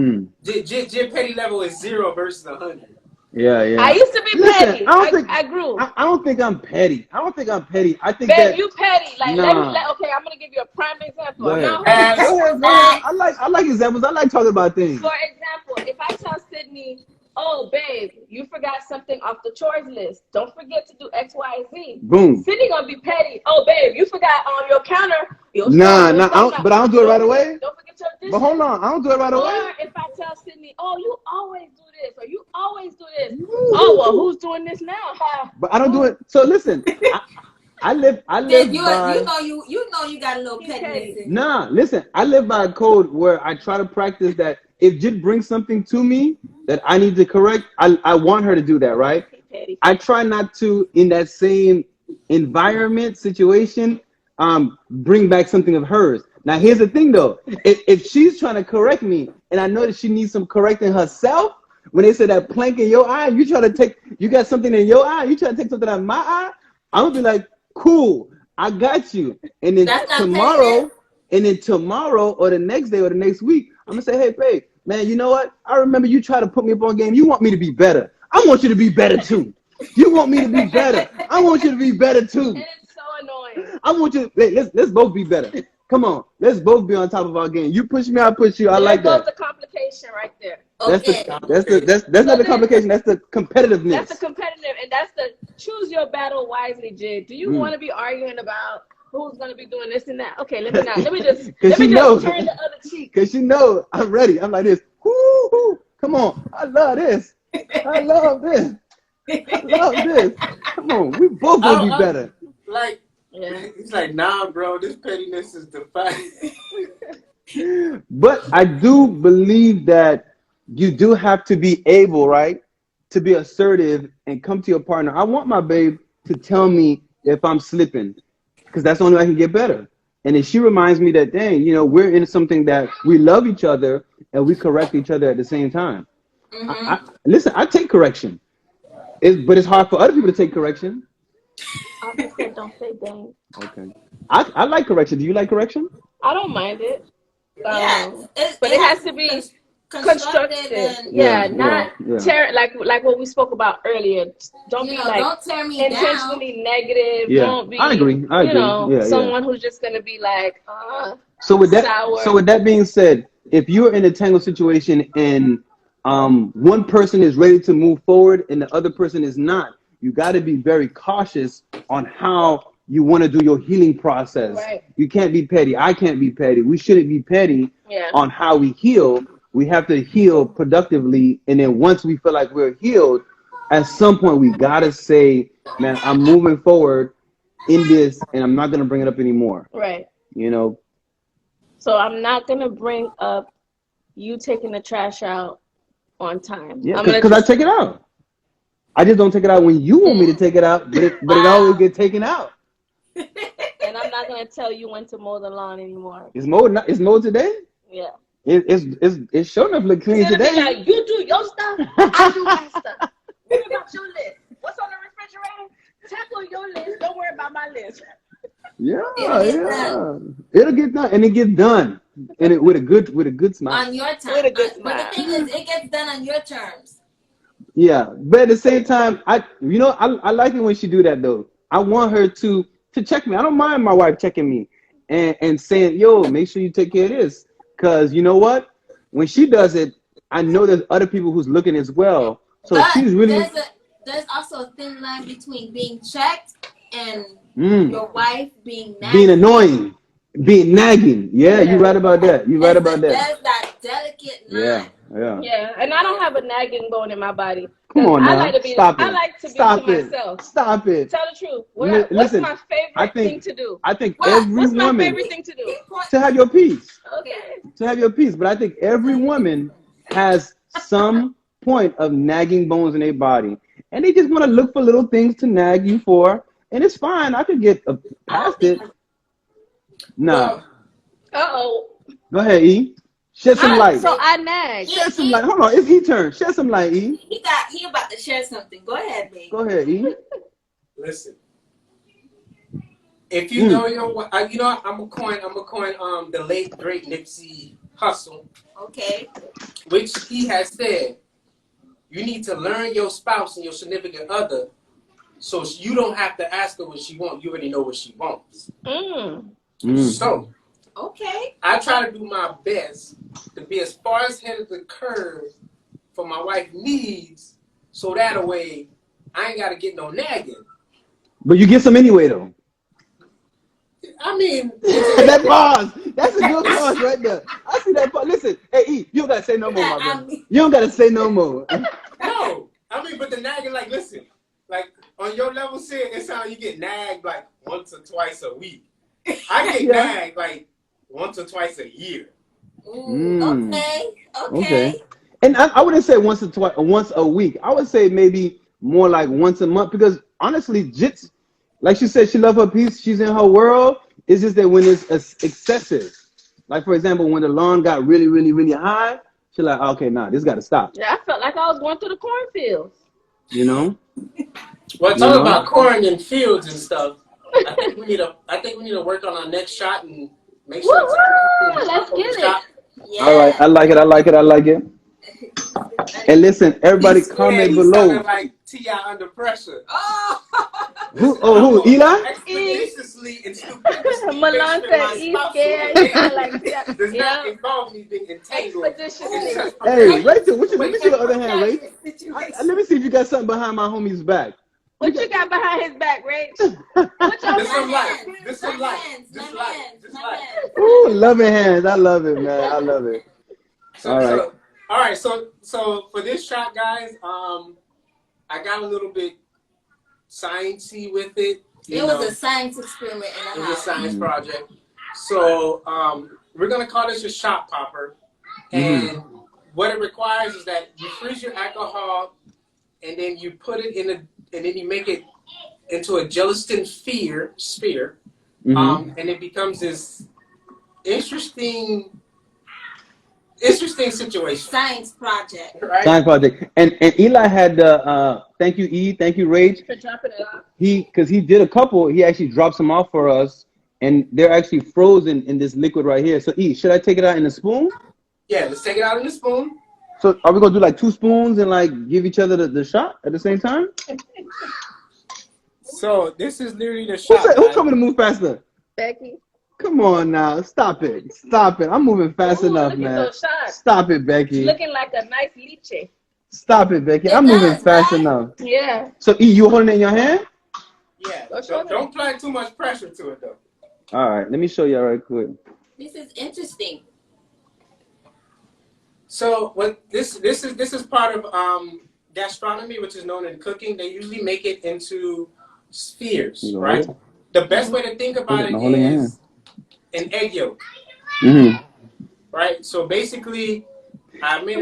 Jit petty level is 0 versus 100. Yeah. I used to be petty. I grew. I don't think I'm petty. I think Babe, that you petty. Like, okay, I'm gonna give you a prime example. Go ahead, man. I like examples. I like talking about things. For example, if I tell Sydney, oh, babe, you forgot something off the chores list. Don't forget to do X, Y, Z. Boom. Sydney gonna be petty. Oh, babe, you forgot on your counter. But I don't do it right away. Don't forget your dishes. But hold on, I don't do it right away. Or if I tell Sydney, oh, you always do this, or you always do this. Oh, well, who's doing this now? But I don't do it. So listen, I live by. You got a little pettiness. Nah, listen, I live by a code where I try to practice that. If Jit brings something to me that I need to correct, I want her to do that, right? I try not to, in that same environment, situation, bring back something of hers. Now, here's the thing, though. If she's trying to correct me, and I know that she needs some correcting herself, when they say that plank in your eye, you got something in your eye, you try to take something out of my eye, I'm going to be like, cool, I got you. And then tomorrow or the next day or the next week, I'm going to say, hey, babe, man, you know what? I remember you tried to put me up on game. You want me to be better. I want you to be better, too. You want me to be better. I want you to be better, too. And it's so annoying. I want you, let's both be better. Come on. Let's both be on top of our game. You push me, I push you. I like that. That's the complication right there. Okay. That's not the complication. That's the competitiveness. That's the competitive, and that's the choose your battle wisely, Jid. Do you want to be arguing about who's gonna be doing this and that? Okay, let me just turn the other cheek. Cause you know I'm ready. I'm like this. Woo-hoo. Come on. I love this. I love this. I love this. Come on. We both gonna be better. Like, he's like, nah, bro. This pettiness is defiant. But I do believe that you do have to be able, right, to be assertive and come to your partner. I want my babe to tell me if I'm slipping, because that's the only way I can get better. And if she reminds me that, dang, we're in something that we love each other and we correct each other at the same time. Mm-hmm. Listen, I take correction, but it's hard for other people to take correction. Obviously, don't say dang. Okay. I like correction. Do you like correction? I don't mind it. But it has to be constructive. Like what we spoke about earlier. Don't be like don't tear me intentionally negative. Yeah. Don't be. I agree. Someone who's just gonna be like. So with that being said, if you're in a tangle situation and one person is ready to move forward and the other person is not, you got to be very cautious on how you want to do your healing process. Right. You can't be petty. I can't be petty. We shouldn't be petty on how we heal. We have to heal productively. And then once we feel like we're healed, at some point we got to say, man, I'm moving forward in this and I'm not going to bring it up anymore. Right. You know? So I'm not going to bring up you taking the trash out on time. Yeah, because I take it out. I just don't take it out when you want me to take it out, but it always gets taken out. And I'm not gonna tell you when to mow the lawn anymore. Is mowed today? Yeah. It's sure enough look clean today. Like, you do your stuff, I do my stuff. What about your list? What's on the refrigerator? Tackle your list. Don't worry about my list. Yeah. It'll get done, and it gets done, and with a good smile. On your time. With a good smile. But the thing is, it gets done on your terms. Yeah, but at the same time, I like it when she do that though. I want her to check me. I don't mind my wife checking me and saying, yo, make sure you take care of this. Because you know what? When she does it, I know there's other people who's looking as well. So but she's really... There's also a thin line between being checked and your wife being nagging. Being annoying. Being nagging. Yeah, you're right about that. You're right about that. There's that delicate line. Yeah, and I don't have a nagging bone in my body. Come on now. I like to be myself. Stop it. Tell the truth. What's my favorite thing to do? I think What's my favorite thing to do? To have your peace. Okay. To have your peace. But I think every woman has some point of nagging bones in their body. And they just want to look for little things to nag you for. And it's fine. I could get past it. Nah. Uh-oh. Go ahead, E. Shed some light. So I nag. Shed some light. Hold on. It's E turn. Shed some light, E. He about to share something. Go ahead, baby. Go ahead, E. Listen. If you know your, I'm a coin the late great Nipsey Hussle. Okay. Which he has said, you need to learn your spouse and your significant other, so you don't have to ask her what she wants. You already know what she wants. So, okay, I try to do my best to be as far ahead of the curve for my wife's needs, so that way I ain't got to get no nagging. But you get some anyway, though. I mean, that pause. That's a good pause right there. I see that pause. Listen, hey, E, you don't got to say no more, my brother. You don't got to say no more. No, I mean, but the nagging, like, listen, like, on your level, Sid, it sounds like you get nagged, like, once or twice a week. I get nagged, like, once or twice a year. Okay. And I wouldn't say once a week. I would say maybe more like once a month, because honestly, Jits, like she said, she loves her peace. She's in her world. It's just that when it's excessive, like for example, when the lawn got really, really, really high, she's like, okay, nah, this got to stop. Yeah, I felt like I was going through the cornfields. You know? Well, talking about corn and fields and stuff, I think we need to work on our next shot and make sure. Let's get it. Yeah. All right, I like it. And listen, everybody comment below. Like T.I. under pressure. Who? Eli? Expeditiously and stupidly. Milan said he's scared. Does not involve me being entangled. Hey, Rachel, let me see your other hand, Rachel. Let me see if you got something behind my homie's back. What you got behind his back, Rach? This some light. Ooh, loving hands. I love it, man. I love it. All right. So for this shot, guys, I got a little bit sciencey with it. It was a science experiment in the house. It was a science project. So we're gonna call this a shot popper, and what it requires is that you freeze your alcohol, and then you put it and then you make it into a gelatin sphere, and it becomes this interesting situation. Science project. Right? Science project. And Eli had thank you, E, thank you, Rach. For dropping it off. Because he did a couple, he actually dropped some off for us, and they're actually frozen in this liquid right here. So E, should I take it out in a spoon? Yeah, let's take it out in a spoon. So are we gonna do like 2 spoons and like give each other the shot at the same time? So this is literally the shot. Who told me to move faster? Becky. Come on now. Stop it. Stop it. I'm moving fast Ooh, enough, look at man. those shots. Stop it, Becky. Looking like a nice liche. Stop it, Becky. It I'm moving does, fast right? enough. Yeah. So, E, you holding it in your hand? Yeah. Go show Don't apply too much pressure to it though. All right. Let me show y'all right quick. This is interesting. So what this is part of gastronomy, which is known in cooking. They usually make it into spheres, right? The best way to think about it is an egg yolk, right? So basically, I made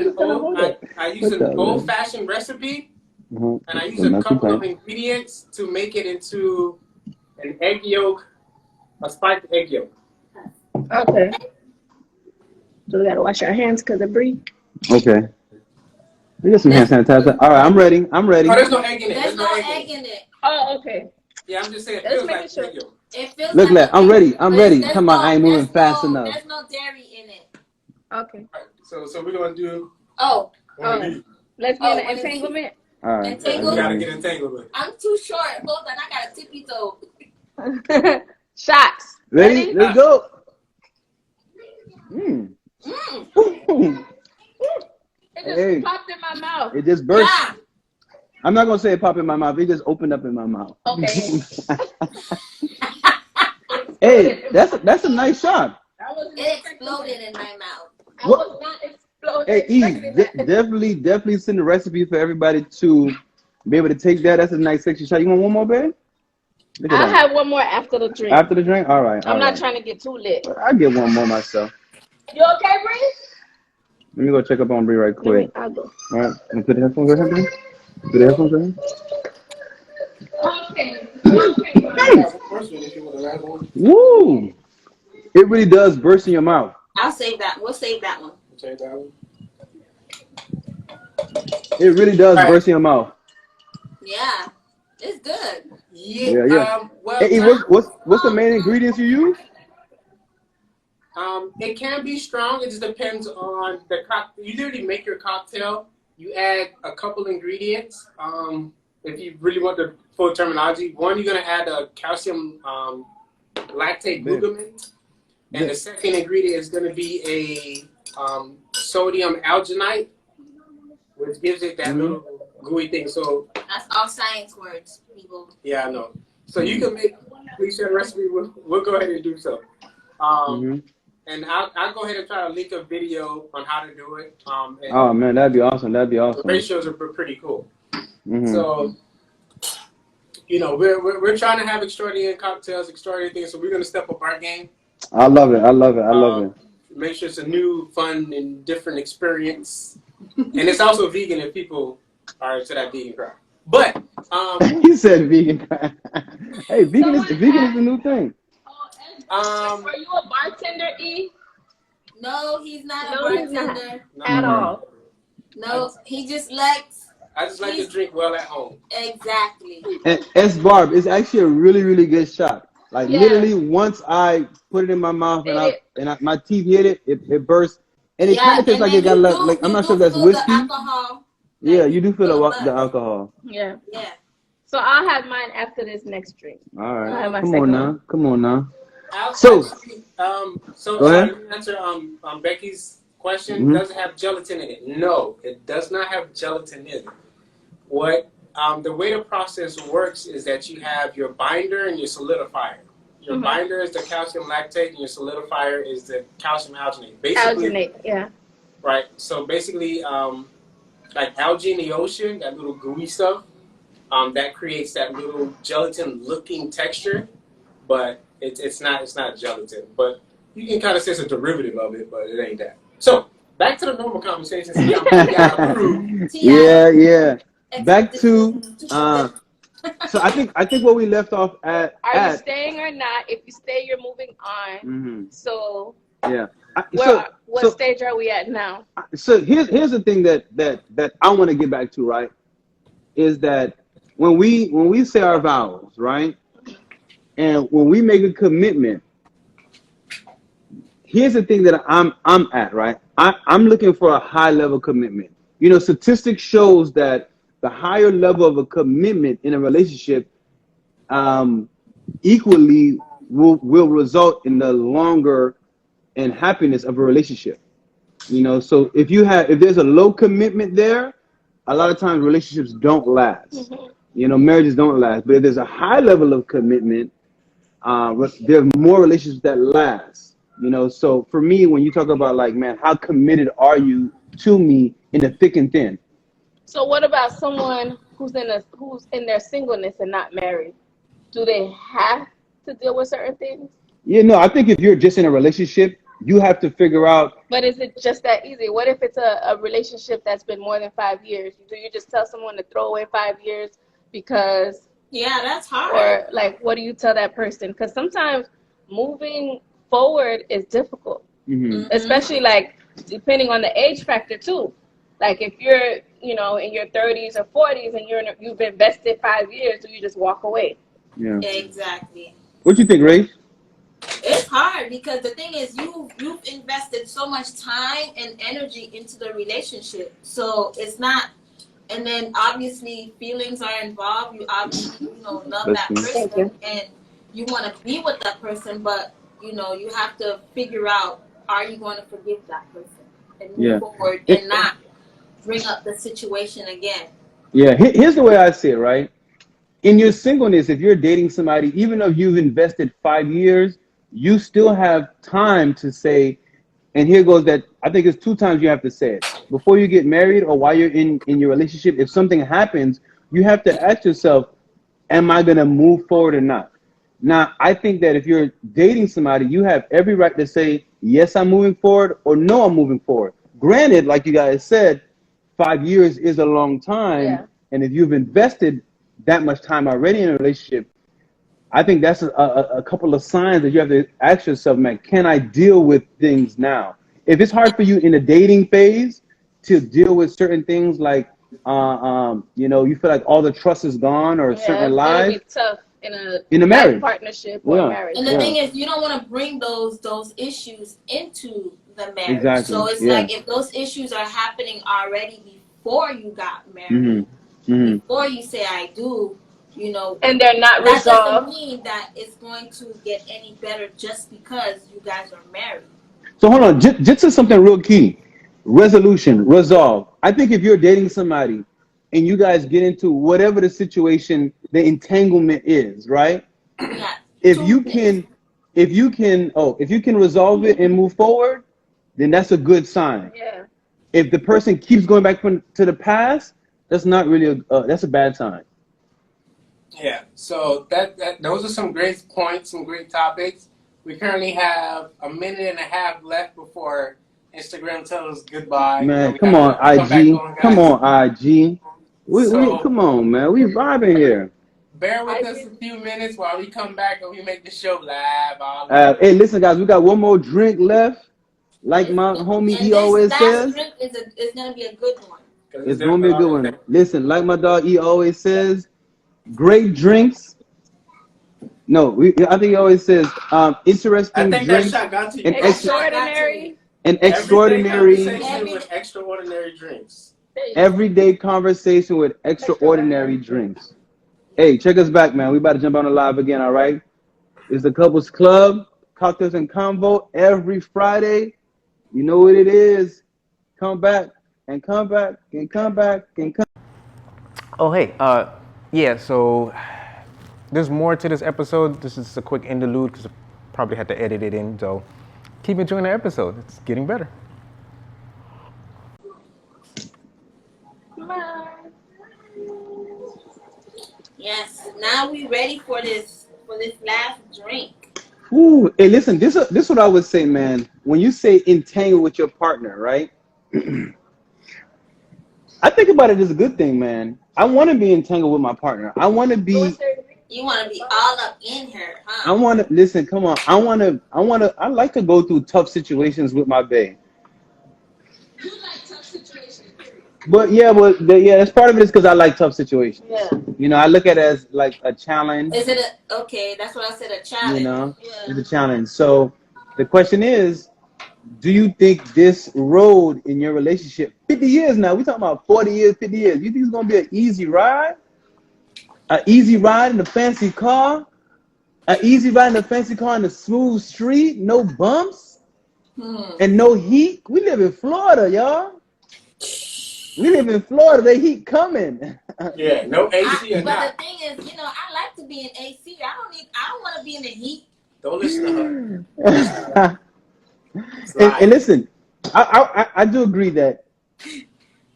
I used an old-fashioned recipe, and I used a couple of ingredients to make it into an egg yolk, a spiked egg yolk. Okay. So we gotta wash our hands because of Brie. Okay. We got some hand sanitizer. All right, I'm ready. I'm ready. Oh, there's no egg in it. There's no egg in it. Oh, okay. Yeah, I'm just saying it Let's feels make like it sure. egg yolk. It feels Look, like I'm ready. I'm but ready. there's Come on, I ain't moving fast enough. There's no dairy in it. Okay. Right, so we're gonna do Oh, let's get an entanglement. All right. entangled. we gotta get entangled with it. I'm too short. Hold on, I got a tippy toe. Shots. Ready? Let's go. It just popped in my mouth. It just burst. Yeah. I'm not gonna say it popped in my mouth. It just opened up in my mouth. Okay. Hey, that's a nice shot. It exploded in my mouth. I was not exploding. Hey, E, definitely send the recipe for everybody to be able to take that. That's a nice sexy shot. You want one more, babe? I'll have one more after the drink. After the drink? All right. I'm not trying to get too lit. I'll get one more myself. You okay, Bree? Let me go check up on Bree right quick. I'll go. All right. And put the headphones or something? Put the headphones on? Okay. Woo! It really does burst in your mouth. I'll save that. We'll save that one. Save that one. It really does burst in your mouth. Yeah, it's good. Yeah. Well, hey, what's the main ingredients you use? It can be strong. It just depends on the cocktail. You literally make your cocktail. You add a couple ingredients. If you really want the full terminology, one, you're gonna add a calcium lactate glutamate, and the second ingredient is gonna be a sodium alginate, which gives it that little gooey thing. So That's all science words, people. yeah, I know. So you can please share the recipe. We'll go ahead and do so. And I'll go ahead and try to link a video on how to do it. Oh man, that'd be awesome. That'd be awesome. The ratios are pretty cool. So, we're trying to have extraordinary cocktails, extraordinary things. So we're gonna step up our game. I love it. I love it. I love it. Make sure it's a new, fun, and different experience. And it's also vegan if people are to that vegan crowd. But he said vegan. Hey, vegan is the new thing. Are you a bartender, E? No, he's not a bartender at all. No, he just likes. I just like to drink well at home. Exactly. And S Barb is actually a really, really good shot. Like literally, once I put it in my mouth and my teeth hit it, it burst, and it kind of tastes like it got like I'm not sure if that's whiskey. Alcohol. Yeah, you do feel the alcohol. Yeah. Yeah. So I'll have mine after this next drink. All right. Come on now. So go ahead. To answer Becky's question, does it have gelatin in it? No, it does not have gelatin in it. What the way the process works is that you have your binder and your solidifier. Your binder is the calcium lactate, and your solidifier is the calcium alginate. Basically, right. So basically, like algae in the ocean, that little gooey stuff, that creates that little gelatin-looking texture, but it's not gelatin. But you can kind of say it's a derivative of it, but it ain't that. So back to the normal conversation. Yeah. Back to so I think what we left off at. Are you staying or not? If you stay, you're moving on. So yeah. What stage are we at now? So here's the thing that I want to get back to, right? Is that when we say our vows, right? And when we make a commitment, here's the thing that I'm at, right? I'm looking for a high level commitment. Statistics shows that the higher level of a commitment in a relationship equally will result in the longer and happiness of a relationship. So if there's a low commitment there, a lot of times relationships don't last. Marriages don't last. But if there's a high level of commitment, there are more relationships that last. So for me, when you talk about like, man, how committed are you to me in the thick and thin? So what about someone who's in their singleness and not married? Do they have to deal with certain things? I think if you're just in a relationship, you have to figure out. But is it just that easy? What if it's a relationship that's been more than 5 years? Do you just tell someone to throw away 5 years because? Yeah, that's hard. Or like, what do you tell that person? Because sometimes moving forward is difficult, especially like depending on the age factor too. Like if you're, in your 30s or 40s and you've invested 5 years, so you just walk away. Yeah. Exactly. What you think, Ray? It's hard because the thing is you've invested so much time and energy into the relationship. So it's not, and then obviously feelings are involved. You obviously, love that person and you want to be with that person, but you have to figure out, are you going to forgive that person and move forward and not bring up the situation again? Yeah, here's the way I see it, right? In your singleness, if you're dating somebody, even though you've invested 5 years, you still have time to say, and here goes that, I think it's 2 times you have to say it. Before you get married or while you're in your relationship, if something happens, you have to ask yourself, am I going to move forward or not? Now, I think that if you're dating somebody, you have every right to say, yes, I'm moving forward, or no, I'm moving forward. Granted, like you guys said, 5 years is a long time. Yeah. And if you've invested that much time already in a relationship, I think that's a couple of signs that you have to ask yourself, man, can I deal with things now? If it's hard for you in the dating phase to deal with certain things like, you feel like all the trust is gone or certain lies. It'll be tough in a marriage partnership or marriage. And the thing is, you don't want to bring those issues into the marriage. Exactly. So it's like if those issues are happening already before you got married, before you say I do, and they're not resolved, that doesn't mean that it's going to get any better just because you guys are married. So hold on, just to something real key. Resolution, resolve. I think if you're dating somebody and you guys get into whatever the situation, the entanglement is, right? Yeah. If you can resolve it and move forward, then that's a good sign. Yeah. If the person keeps going back to the past, that's not really that's a bad sign. Yeah, so that those are some great points, some great topics. We currently have a minute and a half left before Instagram tells us goodbye. Man, come on, IG. Come on, IG. We come on, man. We vibing here. Bear with us a few minutes while we come back and we make the show live. Hey, listen, guys, we got one more drink left. Like my homie E always says. Drink is going to be a good one. It's going to be a good one. Listen, like my dog E always says, great drinks. No, I think he always says interesting drinks and extraordinary with extraordinary drinks. Everyday conversation with extraordinary drinks. Hey, check us back, man. We about to jump on the live again, all right? It's the Couples Club, Cocktails and Convo, every Friday. You know what it is. Come back and come back and come back and come. Oh, hey, yeah, so there's more to this episode. This is a quick interlude because I probably had to edit it in. So keep enjoying the episode. It's getting better. Yes, now we ready for this last drink. Ooh, hey, listen, this is what I would say, man. When you say entangle with your partner, right? I think about it as a good thing, man. I want to be entangled with my partner. I want to be. You want to be all up in her, huh? I want to listen. Come on. I like to go through tough situations with my bae. You like tough situations. But that's part of it is because I like tough situations. Yeah. I look at it as like a challenge. Is it okay? That's what I said. A challenge. It's a challenge. So the question is, do you think this road in your relationship, 50 years now, we're talking about 40 years, 50 years, you think it's going to be an easy ride? An easy ride in a fancy car? An easy ride in a fancy car in a smooth street, no bumps, and no heat. We live in Florida, y'all. We live in Florida. The heat coming. Yeah, no AC or But not. the thing is, you know, I like to be in AC. I don't want to be in the heat. Don't listen to her. Don't listen to her. And listen, I do agree that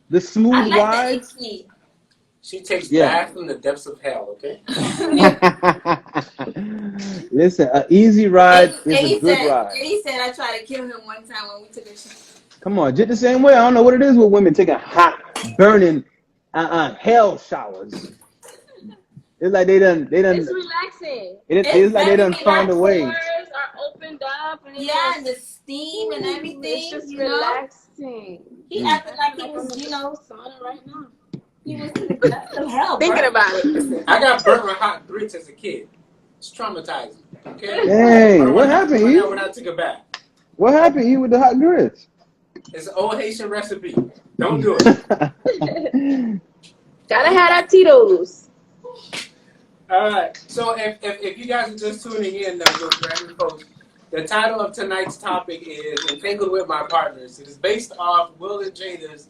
the I smooth like rides. the AC. She takes Yeah. baths from the depths of hell, okay? Listen, an easy ride is a Eddie good ride. said I tried to kill him one time when we took a shot. Come on, just the same way. I don't know what it is with women taking hot, burning, hell showers. It's like they done. It's relaxing. It's like they done found a way. Pores are opened up. And and the steam and everything. It's just you know? relaxing. He acted like he was, you know, sauna right now. he was in the depths of hell. Thinking bro. about it. Listen, I got burnt with hot grits as a kid. It's traumatizing, okay? Dang, what happened, E? When I took a bath. What happened, E, with the hot grits? It's an old Haitian recipe. Don't do it. Gotta have that Tito's. All right. So if you guys are just tuning in, folks, the title of tonight's topic is "Entangled with My Partners." It is based off Will and Jada's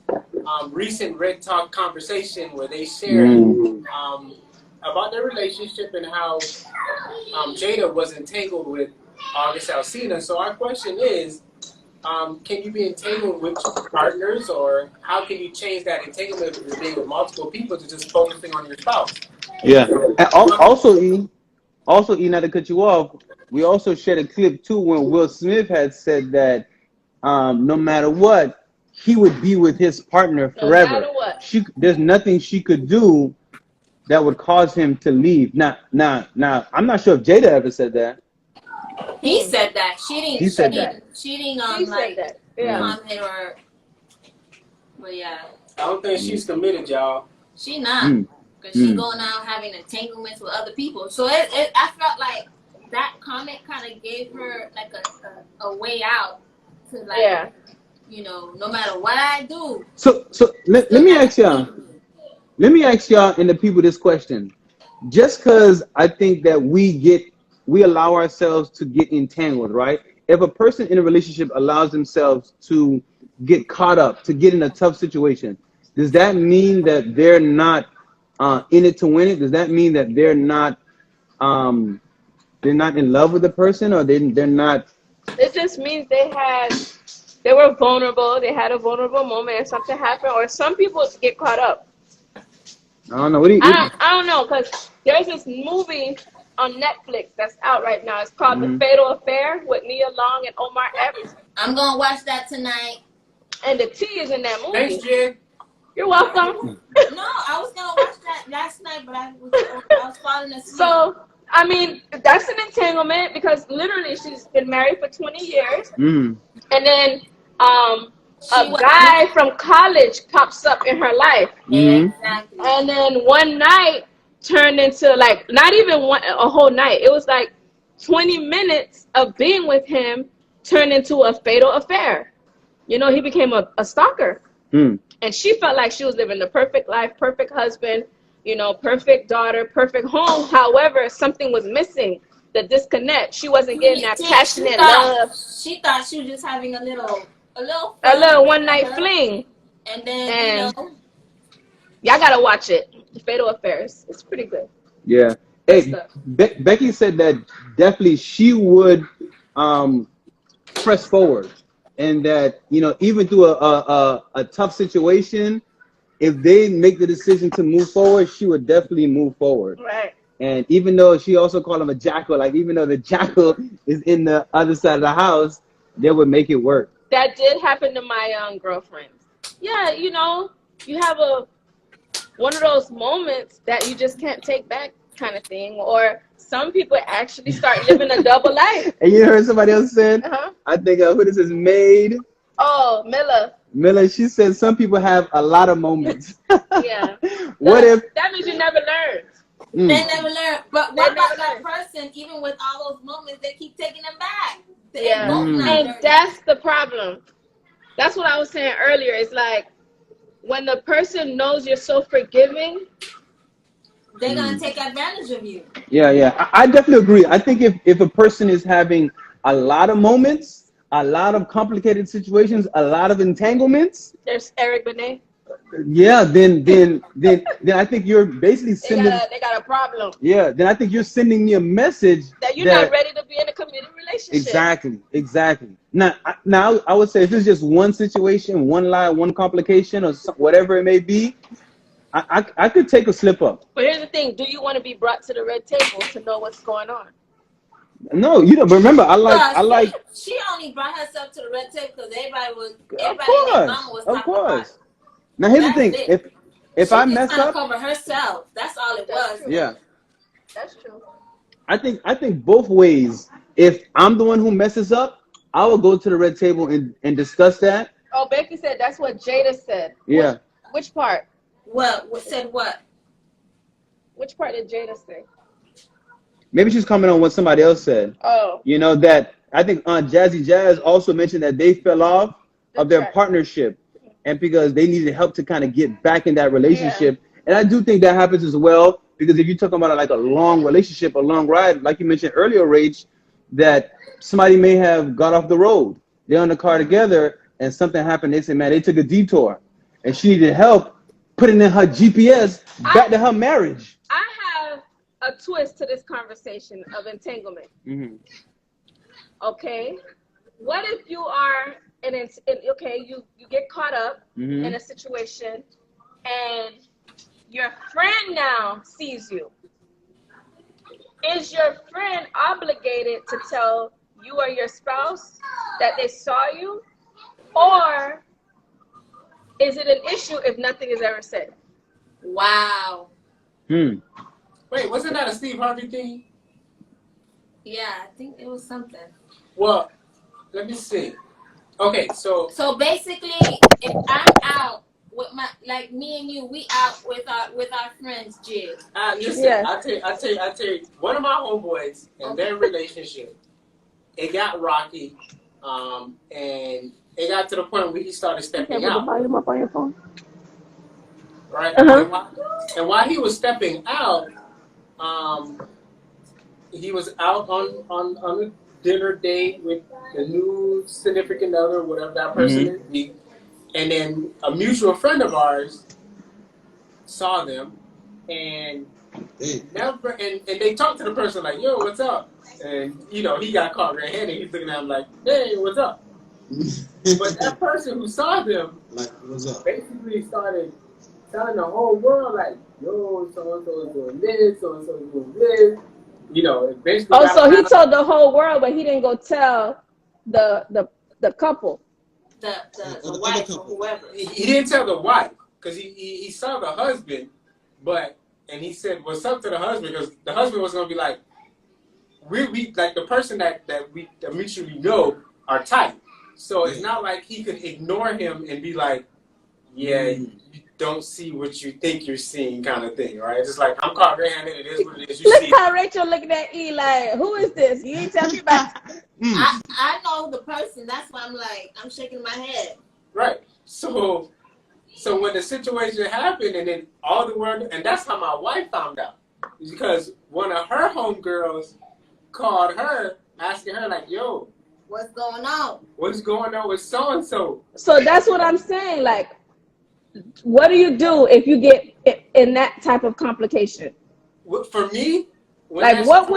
recent Red Talk conversation where they shared about their relationship and how Jada was entangled with August Alsina. So our question is, can you be entangled with partners, or how can you change that entanglement from being with multiple people to just focusing on your spouse? Yeah. And also, E, not to cut you off, we also shared a clip too when Will Smith had said that no matter what, he would be with his partner forever. No matter what. There's nothing she could do that would cause him to leave. Now, I'm not sure if Jada ever said that. He said that. She didn't. He said that. She didn't He said that. Yeah. comment or. But yeah, I don't think she's committed, y'all. she not because she going out having entanglements with other people. So I felt like that comment kind of gave her like a way out to like, you know, no matter what I do. So let me ask y'all. Let me ask y'all and the people this question. Just because I think that we allow ourselves to get entangled, right? If a person in a relationship allows themselves to get caught up, to get in a tough situation, does that mean that they're not in it to win it? Does that mean that they're not in love with the person, or they're not? It just means they were vulnerable. They had a vulnerable moment, and something happened. Or some people get caught up. I don't know. I don't know, because there's this movie on Netflix that's out right now. It's called The Fatal Affair with Nia Long and Omar Epps. I'm gonna watch that tonight. And the T is in that movie. Thanks, Jig. You're welcome. No, I was gonna watch that last night, but I was falling asleep. So, I mean, that's an entanglement because literally she's been married for 20 years. And then a guy from college pops up in her life. Exactly. And then one night turned into like, not even a whole night. It was like 20 minutes of being with him turned into a fatal affair. You know, he became a stalker. And she felt like she was living the perfect life, perfect husband, you know, perfect daughter, perfect home. However, something was missing, the disconnect. She wasn't getting that passionate love. She thought she was just having a little one night fling. And then, you know. Y'all gotta watch it. The Fatal Affairs. It's pretty good. Yeah. Hey, Becky said that definitely she would press forward. And that, you know, even through a tough situation, if they make the decision to move forward, she would definitely move forward. Right. And even though she also called him a jackal, like even though the jackal is in the other side of the house, they would make it work. That did happen to my girlfriend. Yeah, you know, you have one of those moments that you just can't take back kind of thing. Or some people actually start living a double life. And you heard somebody else said, I think, who this is, Maid? Oh, Miller, she said some people have a lot of moments. Yeah. That means you never learn. They never learn. But what about that person, even with all those moments, they keep taking them back? And that's the problem. That's what I was saying earlier. It's like when the person knows you're so forgiving, they're gonna take advantage of you. Yeah. I definitely agree. I think if a person is having a lot of moments, a lot of complicated situations, a lot of entanglements, There's Eric Benet. yeah, then I think you're basically sending. They got a problem. Yeah, then I think you're sending me a message That you're not ready to be in a committed relationship. Exactly. Now I would say if it's just one situation, one lie, one complication, or whatever it may be, I could take a slip up. But here's the thing: do you want to be brought to the red table to know what's going on? No, you don't. But remember, I like. She only brought herself to the red table because everybody in their mama was talking about it. Now here's the thing: if I mess up, cover herself. That's all it was. True. Yeah, that's true. I think both ways. If I'm the one who messes up, I will go to the red table and discuss that. Oh, Becky said that's what Jada said. Yeah. Which part? What said what? Which part did Jada say? Maybe she's commenting on what somebody else said. Oh. You know that I think Jazzy Jazz also mentioned that they fell off of their partnership, and because they needed help to kind of get back in that relationship. Yeah. And I do think that happens as well, because if you're talking about like a long relationship, a long ride, like you mentioned earlier, Rach, that somebody may have got off the road. They're on the car together and something happened. They say, man, they took a detour and she needed help putting in her GPS back to her marriage. I have a twist to this conversation of entanglement. Mm-hmm. Okay. What if you are you get caught up mm-hmm. in a situation and your friend now sees you? Is your friend obligated to tell you or your spouse that they saw you? Or is it an issue if nothing is ever said? Wow. Wait, wasn't that a Steve Harvey thing? Yeah, I think it was something. Well, let me see. Okay, so basically, if I'm out with like me and you, we out with our friends, Jig. Listen, yes. I tell you, one of my homeboys in their relationship, it got rocky, and it got to the point where he started stepping out. Volume up on your phone. Right, Uh-huh. and while he was stepping out, he was out on a dinner date with the new significant other, whatever that person is. And then a mutual friend of ours saw them and they talked to the person like, yo, what's up? And, he got caught red-handed. He's looking at him like, hey, what's up? But that person who saw them basically started telling the whole world like, yo, so-and-so is doing this, so-and-so is doing this. Basically. Oh, so he told the whole world, but he didn't go tell the couple. The wife or whoever. He didn't tell the wife because he saw the husband, and he said what's up to the husband because the husband was gonna be like, we like the person that we mutually know are tight, so it's not like he could ignore him and be like, yeah, you don't see what you think you're seeing kind of thing, right? It's just like I'm caught red-handed. It is what it is. You Look see how Rachel looking at E like, who is this? You ain't tell me about. I know the person. That's why I'm shaking my head. Right. So when the situation happened, and then all the world, and that's how my wife found out, because one of her homegirls called her, asking her like, "Yo, what's going on? What's going on with so and so?" So that's what I'm saying. Like, what do you do if you get in that type of complication? For me, like what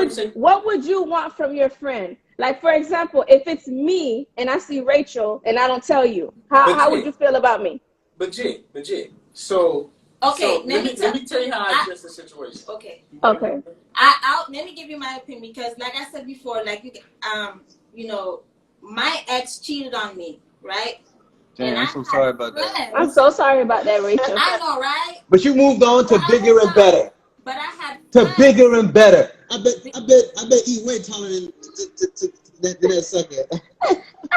would you want from your friend? Like, for example, if it's me and I see Rachel and I don't tell you, how would you feel about me? But Jig. So let me tell you how I address the situation. Okay. I'll let me give you my opinion because, like I said before, like my ex cheated on me, right? Dang, I'm so sorry about that. I'm so sorry about that, Rachel. I know, right? But you moved on to bigger and better. But I had to bigger and better. I bet he way taller than that sucker.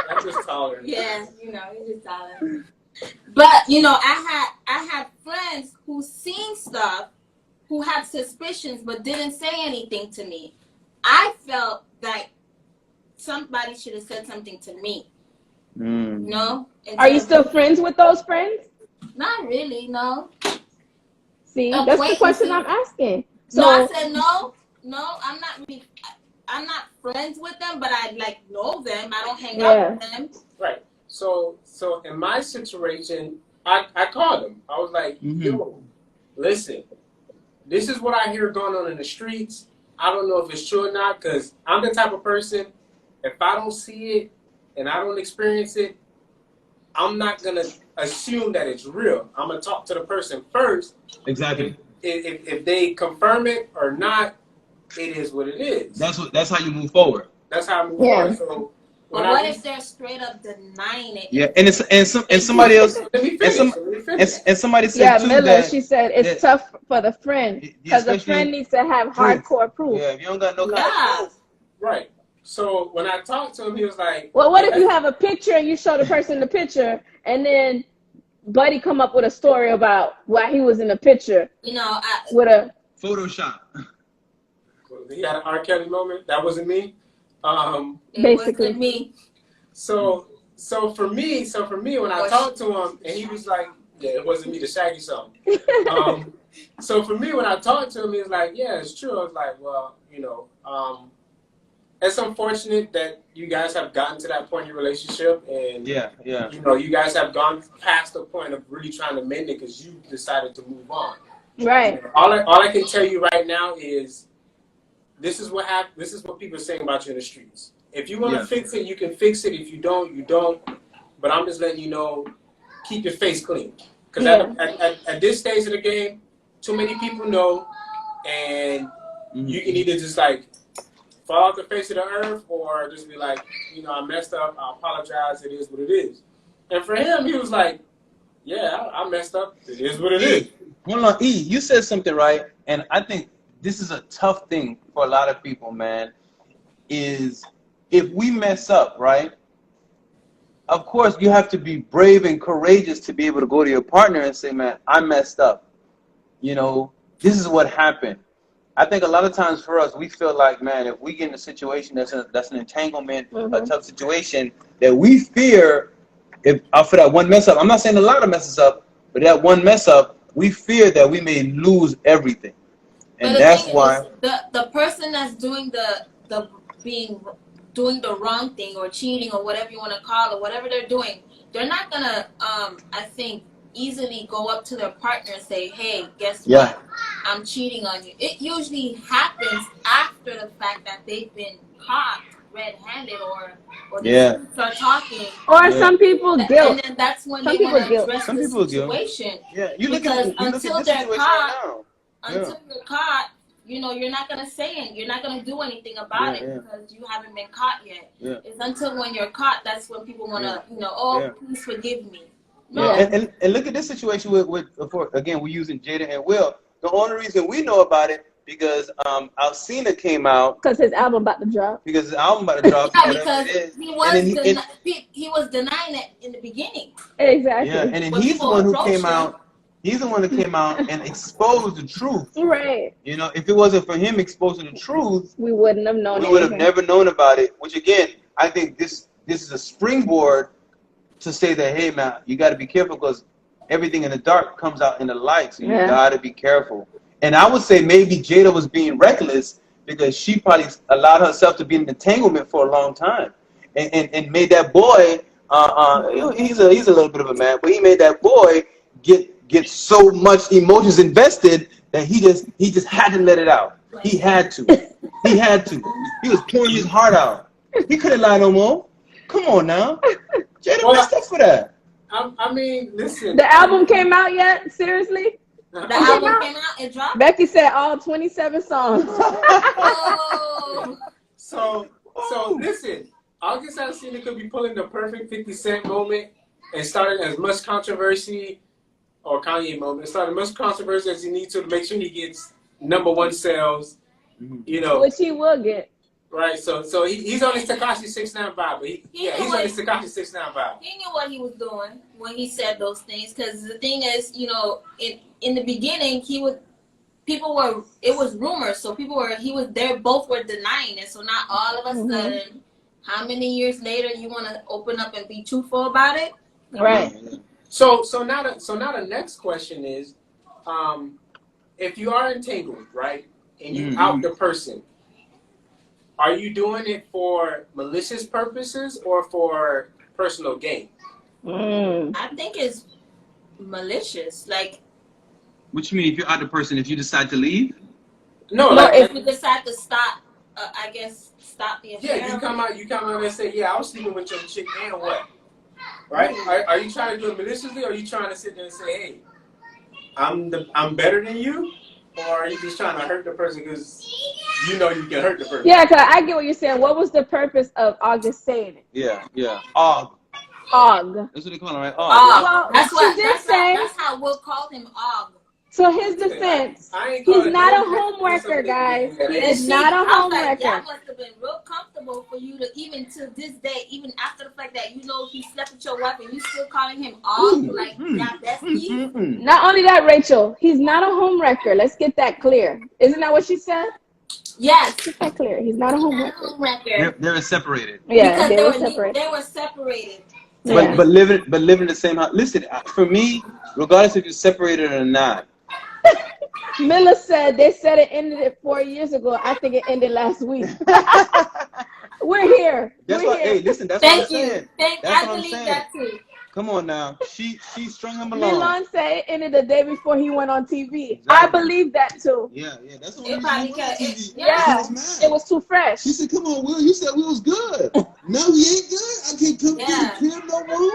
That's just taller. Yeah, he's just taller. But I had friends who seen stuff, who had suspicions, but didn't say anything to me. I felt like somebody should have said something to me. No. Are you still friends with those friends? Not really, no. See, that's the question I'm asking. So I said no, I'm not friends with them, but I like know them. I don't hang out with them. Right. So in my situation, I called him. I was like, yo, listen, this is what I hear going on in the streets. I don't know if it's true or not, because I'm the type of person, if I don't see it and I don't experience it, I'm not going to assume that it's real. I'm going to talk to the person first. Exactly. If they confirm it or not, it is what it is. That's how you move forward. That's how I move forward. So but what if they're straight up denying it? Yeah, and somebody else and somebody said too Miller, that she said it's tough for the friend because the friend needs to have hardcore proof. Yeah, if you don't got no kind of proof. Right. So when I talked to him, he was like, well, what if you have a picture and you show the person the picture and then Buddy come up with a story about why he was in the picture? You know, with a Photoshop. He had an R. Kelly moment. That wasn't me. Basically wasn't me. So for me, when I talked to him, and he was like, "Yeah, it wasn't me, the Shaggy song." So for me, when I talked to him, he was like, "Yeah, it's true." I was like, "Well, you know, it's unfortunate that you guys have gotten to that point in your relationship, and you know, you guys have gone past the point of really trying to mend it because you decided to move on." Right. You know, all I can tell you right now is, this is what happened. This is what people are saying about you in the streets. If you want to fix it, you can fix it. If you don't, you don't. But I'm just letting you know, keep your face clean. Because at this stage of the game, too many people know, and you can either just like fall off the face of the earth or just be like, you know, I messed up. I apologize. It is what it is. And for him, he was like, yeah, I messed up. It is what it is. Hold on, E, you said something right, and I think this is a tough thing for a lot of people, man, is if we mess up, right, of course you have to be brave and courageous to be able to go to your partner and say, man, I messed up. You know, this is what happened. I think a lot of times for us, we feel like, man, if we get in a situation that's an entanglement, a tough situation, that we fear, if for that one mess up, I'm not saying a lot of messes up, but that one mess up, we fear that we may lose everything. And that's why the person that's doing doing the wrong thing or cheating or whatever you want to call it, whatever they're doing, they're not gonna I think easily go up to their partner and say, hey, guess what, I'm cheating on you. It usually happens after the fact that they've been caught red-handed or the streets are talking, or some people guilt, and then that's when they want to address the situation. Because until they're caught, until you're caught, you know, you're not gonna say it. You're not gonna do anything about it because you haven't been caught yet. It's until when you're caught that's when people wanna, you know, please forgive me. No. And look at this situation with again, we're using Jada and Will. The only reason we know about it because Alcina came out because his album about to drop. Because his album about to drop. Because he was denying it in the beginning. Exactly. Yeah, and then he's the one who came out. He's the one that came out and exposed the truth. Right. You know, if it wasn't for him exposing the truth, we wouldn't have known. We would have never known about it. Which again, I think this is a springboard to say that, hey man, you got to be careful because everything in the dark comes out in the light. So you got to be careful. And I would say maybe Jada was being reckless because she probably allowed herself to be in an entanglement for a long time, and made that boy. He's a little bit of a man, but he made that boy get so much emotions invested that he just had to let it out. He had to. He had to. He was pouring his heart out. He couldn't lie no more. Come on now, Jada messed up for that. I mean, listen. The album came out yet? Seriously? The album came out. It dropped. Becky said all 27 songs. So listen. August Alsina could be pulling the perfect 50 Cent moment and starting as much controversy, or Kanye moment, starting as much controversy as he needs to make sure he gets #1 sales. You know, which he will get. Right, so he's on his Tekashi 6ix9ine vibe, but he's on his Tekashi 6ix9ine vibe. He knew what he was doing when he said those things, because the thing is, you know, in the beginning, it was rumors, so both were denying it, so not all of a sudden, how many years later you want to open up and be truthful about it? Right. So now the next question is, if you are entangled, right? and you out the person, are you doing it for malicious purposes or for personal gain? I think it's malicious. Like, what you mean if you're out the person, if you decide to leave? No, like, if you decide to stop, I guess stop the affair. Yeah, you come out and say, yeah, I was sleeping with your chick and what? Right? Are you trying to do it maliciously, or are you trying to sit there and say, hey, I'm better than you? Or are you just trying to hurt the person because you know you can hurt the person? Yeah, because I get what you're saying. What was the purpose of August saying it? Yeah. Og. That's what they call it, right? Well, that's how Will called him Og. So his defense, he's not a homewrecker, guys. He is not a homewrecker. That must have been real comfortable for you to, even to this day, even after the fact that you know he slept with your wife and you still calling him Og, like that bestie. Not only that, Rachel, he's not a homewrecker. Let's get that clear. Isn't that what she said? Yes. Get that clear. He's not a homewrecker. They were separated. Yeah, because they were separated. They were separated. But living in the same house. Listen, for me, regardless if you're separated or not. Miller said they said it ended 4 years ago. I think it ended last week. We're here. Hey, listen, that's Thank what I'm you. saying. I believe that too. Come on now. She strung him along. Milan said it ended the day before he went on TV. Exactly. I believe that too. Yeah. That's what It probably it was too fresh. He said, come on, Will, you said we was good. Now we ain't good. I can't come to the crib no more.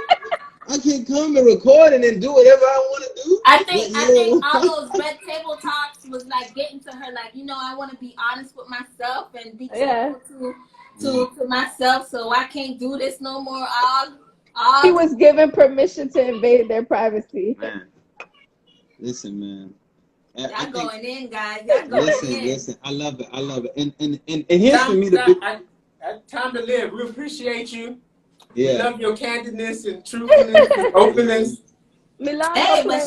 I can't come and record and then do whatever I want to do. I think all those red table talks was like getting to her, like, you know, I want to be honest with myself and be truthful to myself, so I can't do this no more. He was given permission to invade their privacy. Man. Listen, man. Y'all going in, guys. Y'all going in. Listen. I love it. And here's for me the big... Time to live. We appreciate you. Yeah. We love your candidness and truthfulness and openness. Milan, hey, but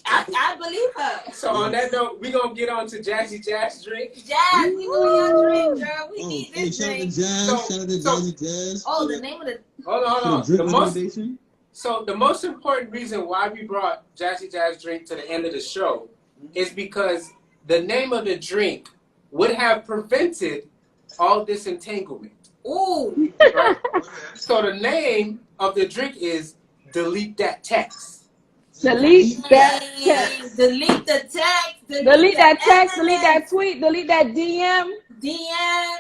I believe her. So on that note, we're going to get on to Jazzy Jazz Drink. Jazz, we know your drink, girl. We need this drink. Shout out to Jazzy Jazz. Oh, the name of the... Hold on. The most important reason why we brought Jazzy Jazz Drink to the end of the show is because the name of the drink would have prevented all this entanglement. Ooh. Right? So the name of the drink is Delete That Text. Delete that text. Delete the text. Delete that text. Delete that tweet. Delete that DM.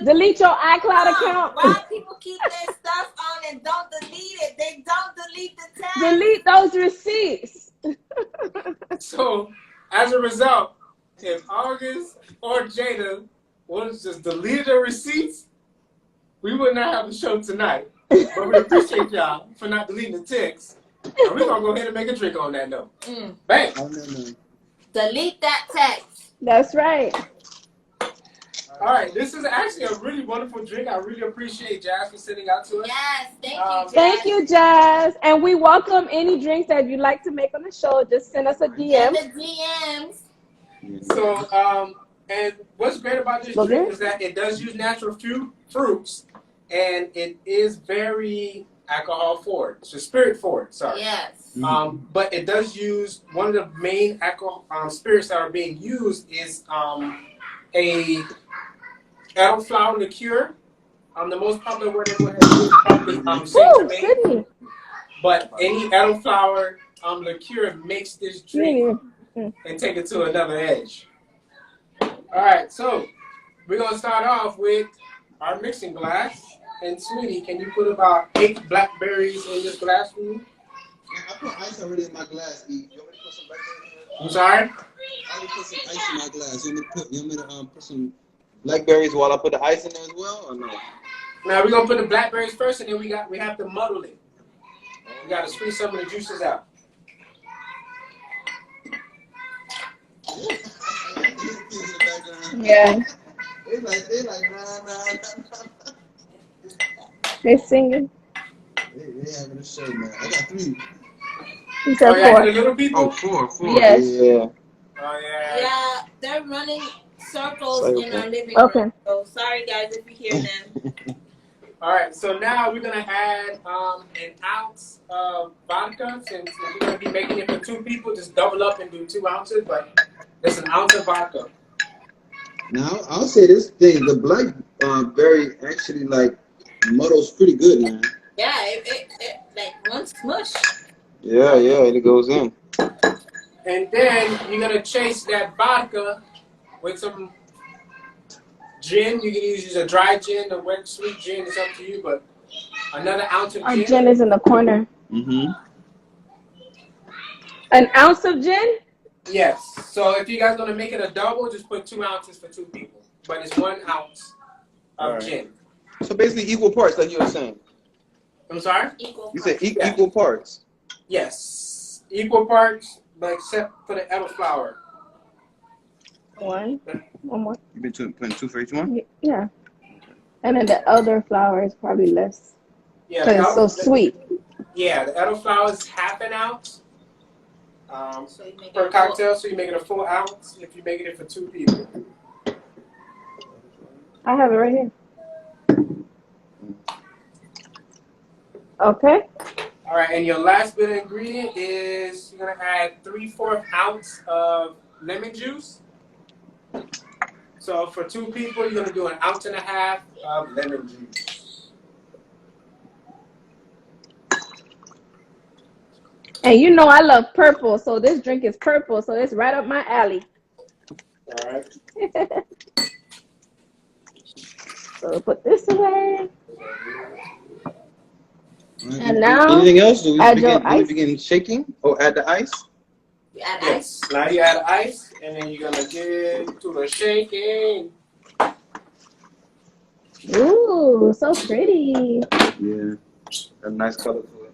Delete your iCloud account. Why people keep their stuff on and don't delete it? They don't delete the text. Delete those receipts. So as a result, if August or Jada would just delete the receipts, we would not have a show tonight. But we appreciate y'all for not deleting the text. And we're going to go ahead and make a drink on that note. Bang. Delete that text. That's right. All right. This is actually a really wonderful drink. I really appreciate Jazz for sending out to us. Yes. Thank you, Jazz. Thank you, Jazz. And we welcome any drinks that you'd like to make on the show. Just send us a DM. Send the DMs. So, and what's great about this drink is that it does use natural fruits. And it is very alcohol forward. It's a spirit forward, sorry. Yes. But it does use, one of the main alcohol spirits that are being used is a elderflower liqueur. The most popular word everyone has used is Saint Germain. But any elderflower liqueur makes this drink and take it to another edge. All right, so we're going to start off with our mixing glass. And sweetie, can you put about 8 blackberries in this glass for me? I put ice already in my glass, E. You want me to put some blackberries in there? I'm sorry? I will put some ice in my glass. You want me to put some blackberries while I put the ice in there as well, or no? Now we're gonna put the blackberries first, and then we have to muddle it. We gotta squeeze some of the juices out. Yeah. They like nah. They singing. They having a show, man. I got 3. He said 4. The little people? Oh, 4. Yes. Yeah. Oh yeah. Yeah, they're running circles in our living room. Okay. So sorry guys if you hear them. All right, so now we're gonna add an ounce of vodka. Since we're gonna be making it for 2 people, just double up and do 2 ounces. But it's an ounce of vodka. Now I'll say this thing: the blackberry actually like muddles pretty good, man. Yeah, it like one smush. Yeah, it goes in. And then you're gonna chase that vodka with some gin. You can use a dry gin, a wet sweet gin. It's up to you, but another ounce of Our gin. gin is in the corner. Mm-hmm. An ounce of gin? Yes. So if you guys gonna make it a double, just put 2 ounces for 2 people. But it's 1 ounce of gin. So basically equal parts, like you were saying. I'm sorry? Equal. You said equal parts. Yes. Equal parts, but except for the elderflower. One more. You've been putting 2 for each one? Yeah. And then the elderflower is probably less. Yeah. Because it's so sweet. Yeah, the elderflower is half an ounce So you make per it cocktail, so you make it a full ounce if you're making it for 2 people. I have it right here. Okay. All right, and your last bit of ingredient is you're gonna add 3/4 ounce of lemon juice. So for 2 people, you're gonna do 1.5 ounces of lemon juice. And you know I love purple, so this drink is purple, so it's right up my alley. All right. So put this away. And now, now, anything else? Do we add your ice. begin shaking? Oh, add the ice? You add Yes. ice. Now you add ice, and then you're gonna get to the shaking. Ooh, so pretty. Yeah. A nice color to it.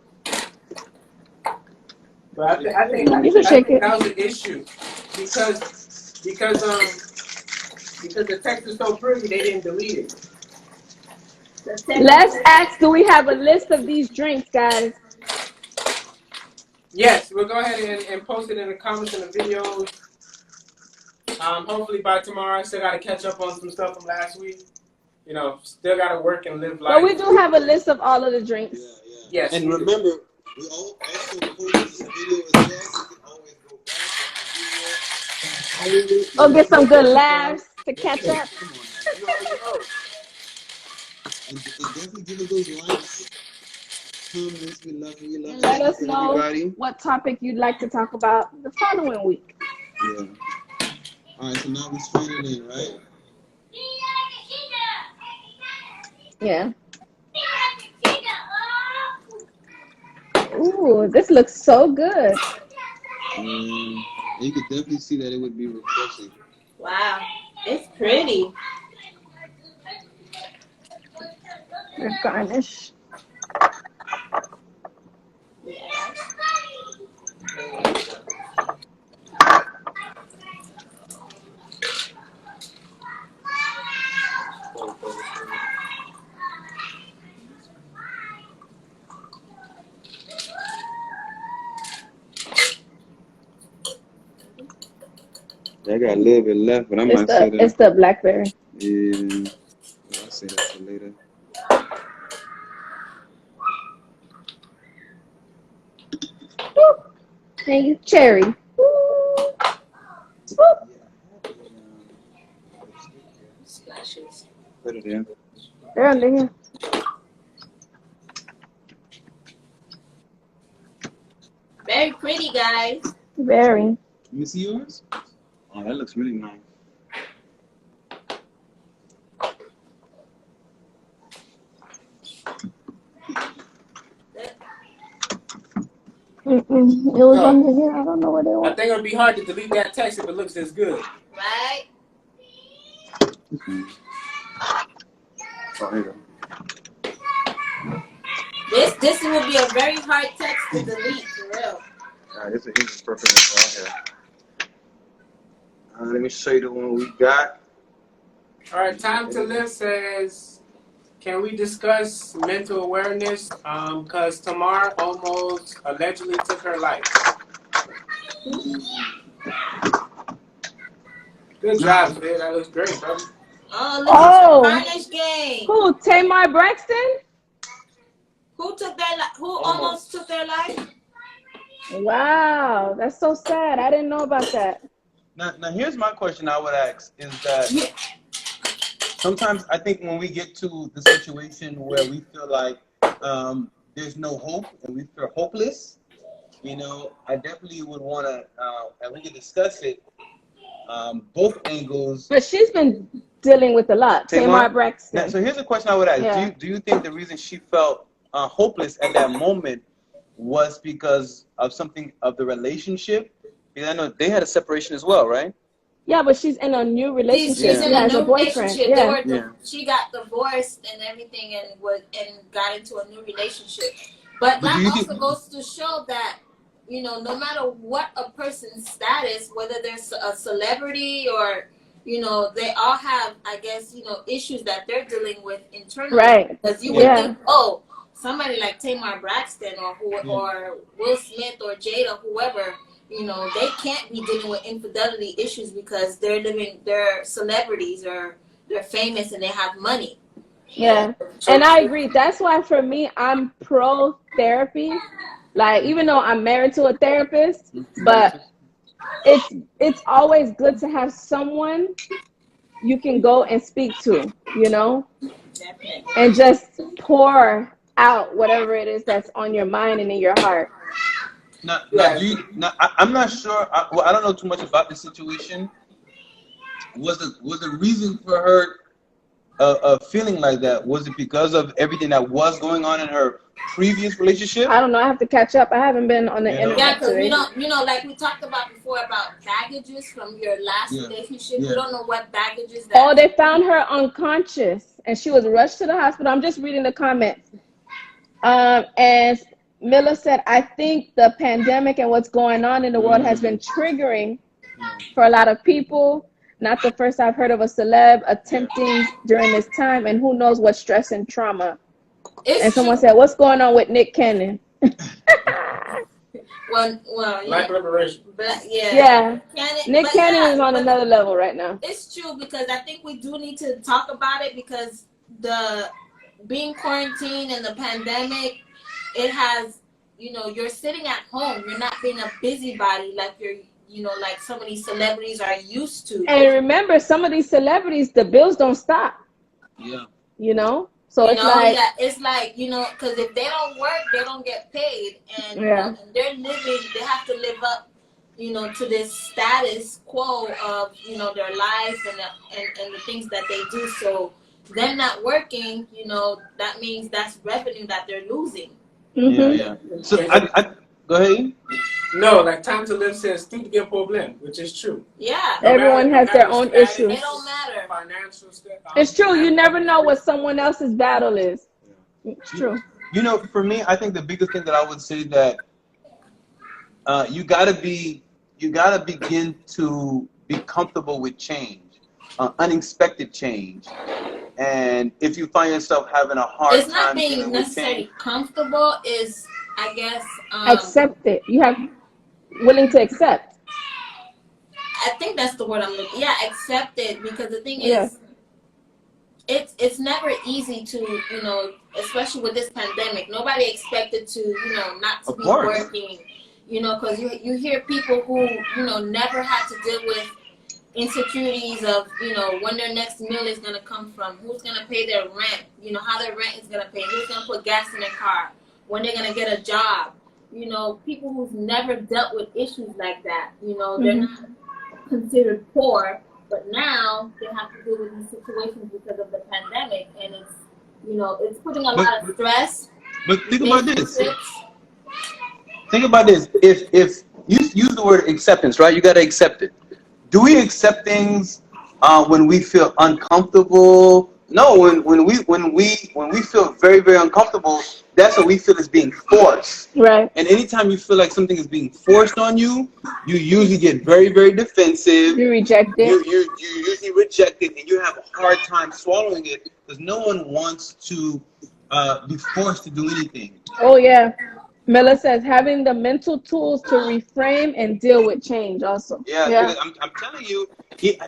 But I think You can shake it. that was the issue because the text is so pretty, they didn't delete it. Let's ask, do we have a list of these drinks, guys? Yes, we'll go ahead and post it in the comments and the videos. Hopefully by tomorrow. I still got to catch up on some stuff from last week. You know, still got to work and live life. But we do have a list of all of the drinks. Yes. And remember, we also posted this video as well, so you can always go back on the video. Oh, get some good laughs to catch up. Come on, man. You already know. And definitely give us those likes, comments. We love you. And let us know everybody. what topic you'd like to talk about the following week. Yeah. All right, so now we strain it in, right? Yeah. Ooh, this looks so good. You could definitely see that it would be refreshing. Wow, it's pretty. Let's garnish. I got a little bit left, but I might say that. It's the blackberry. Yeah. I'll say that for later. Thank you, cherry. Woo. Splashes. Put it in. They're under here. Very pretty, guys. Very. Let me see yours. Oh, that looks really nice. It was under here. I don't know what they I want. think it would be hard to delete that text if it looks this good. Right? Oh, here you go. This will be a very hard text to delete, for real. All right, this is perfect right here. Let me show you the one we got. All right, Time to Live says, can we discuss mental awareness? Because Tamar almost allegedly took her life. Good job, man. That looks great, bro. Oh, look at the Spanish game. Who? Tamar Braxton? Who took their life? Who almost took their life? Wow, that's so sad. I didn't know about that. Now here's my question I would ask is that sometimes I think when we get to the situation where we feel like there's no hope and we feel hopeless, you know, I definitely would want to, and we can discuss it, both angles. But she's been dealing with a lot. Tamar Braxton. Now, so here's a question I would ask. Yeah. Do you think the reason she felt hopeless at that moment was because of something of the relationship? Because I know they had a separation as well, right? Yeah, but she's in a new relationship. She's in she a has new a boyfriend. relationship. Yeah. She got divorced and everything, and got into a new relationship. But that also goes to show that, you know, no matter what a person's status, whether they're a celebrity or, you know, they all have, I guess, you know, issues that they're dealing with internally. Right. Because you would think, oh, somebody like Tamar Braxton or Will Smith or Jada, whoever, you know, they can't be dealing with infidelity issues because they're celebrities or they're famous and they have money. Yeah. And I agree. That's why for me, I'm pro therapy. Like, even though I'm married to a therapist, but it's always good to have someone you can go and speak to, you know, and just pour out whatever it is that's on your mind and in your heart. I'm not sure. I don't know too much about the situation. Was the reason for her feeling like that? Was it because of everything that was going on in her previous relationship? I don't know. I have to catch up. I haven't been on the internet. Yeah, because we don't, you know, like we talked about before about baggages from your last relationship. We don't know what baggages that. Oh, they found her unconscious and she was rushed to the hospital. I'm just reading the comments. And Miller said, I think the pandemic and what's going on in the world has been triggering for a lot of people. Not the first I've heard of a celeb attempting during this time, and who knows what stress and trauma. And someone said, what's going on with Nick Cannon? Well, Black liberation. But Nick Cannon is on another level right now. It's true, because I think we do need to talk about it, because the being quarantined and the pandemic, it has, you know, you're sitting at home. You're not being a busybody like you know, like some of these celebrities are used to. And remember, some of these celebrities, the bills don't stop. Yeah. You know? So it's like, you know, because if they don't work, they don't get paid. And, you know, and they have to live up, you know, to this status quo of, you know, their lives and the things that they do. So them not working, you know, that means that's revenue that they're losing. Yeah. So I go ahead. No, like Time to Live says, tudo que problem, which is true. Yeah. Everyone has their own issues. It don't matter. Financial stuff. It's true. You never know what someone else's battle is. It's true. You know, for me, I think the biggest thing that I would say that you gotta begin to be comfortable with change, unexpected change. And if you find yourself having a hard time, it's not being necessarily comfortable. Is, I guess, accept it. You have willing to accept. I think that's the word I'm looking. Yeah, accept it, because the thing is, it's never easy to, you know, especially with this pandemic. Nobody expected to, you know, not to be working, you know, because you hear people who, you know, never had to deal with insecurities of, you know, when their next meal is going to come from, who's going to pay their rent, you know, how their rent is going to pay, who's going to put gas in their car, when they're going to get a job. You know, people who've never dealt with issues like that, you know, they're not considered poor, but now they have to deal with these situations because of the pandemic, and it's, you know, it's putting a lot of stress. But think about this. Think about this. If you use the word acceptance, right? You got to accept it. Do we accept things when we feel uncomfortable? No, when we feel very, very uncomfortable, that's what we feel is being forced. Right. And anytime you feel like something is being forced on you, you usually get very, very defensive. You reject it. You usually reject it, and you have a hard time swallowing it, because no one wants to be forced to do anything. Oh, yeah. Miller says having the mental tools to reframe and deal with change also. Yeah. I'm telling you,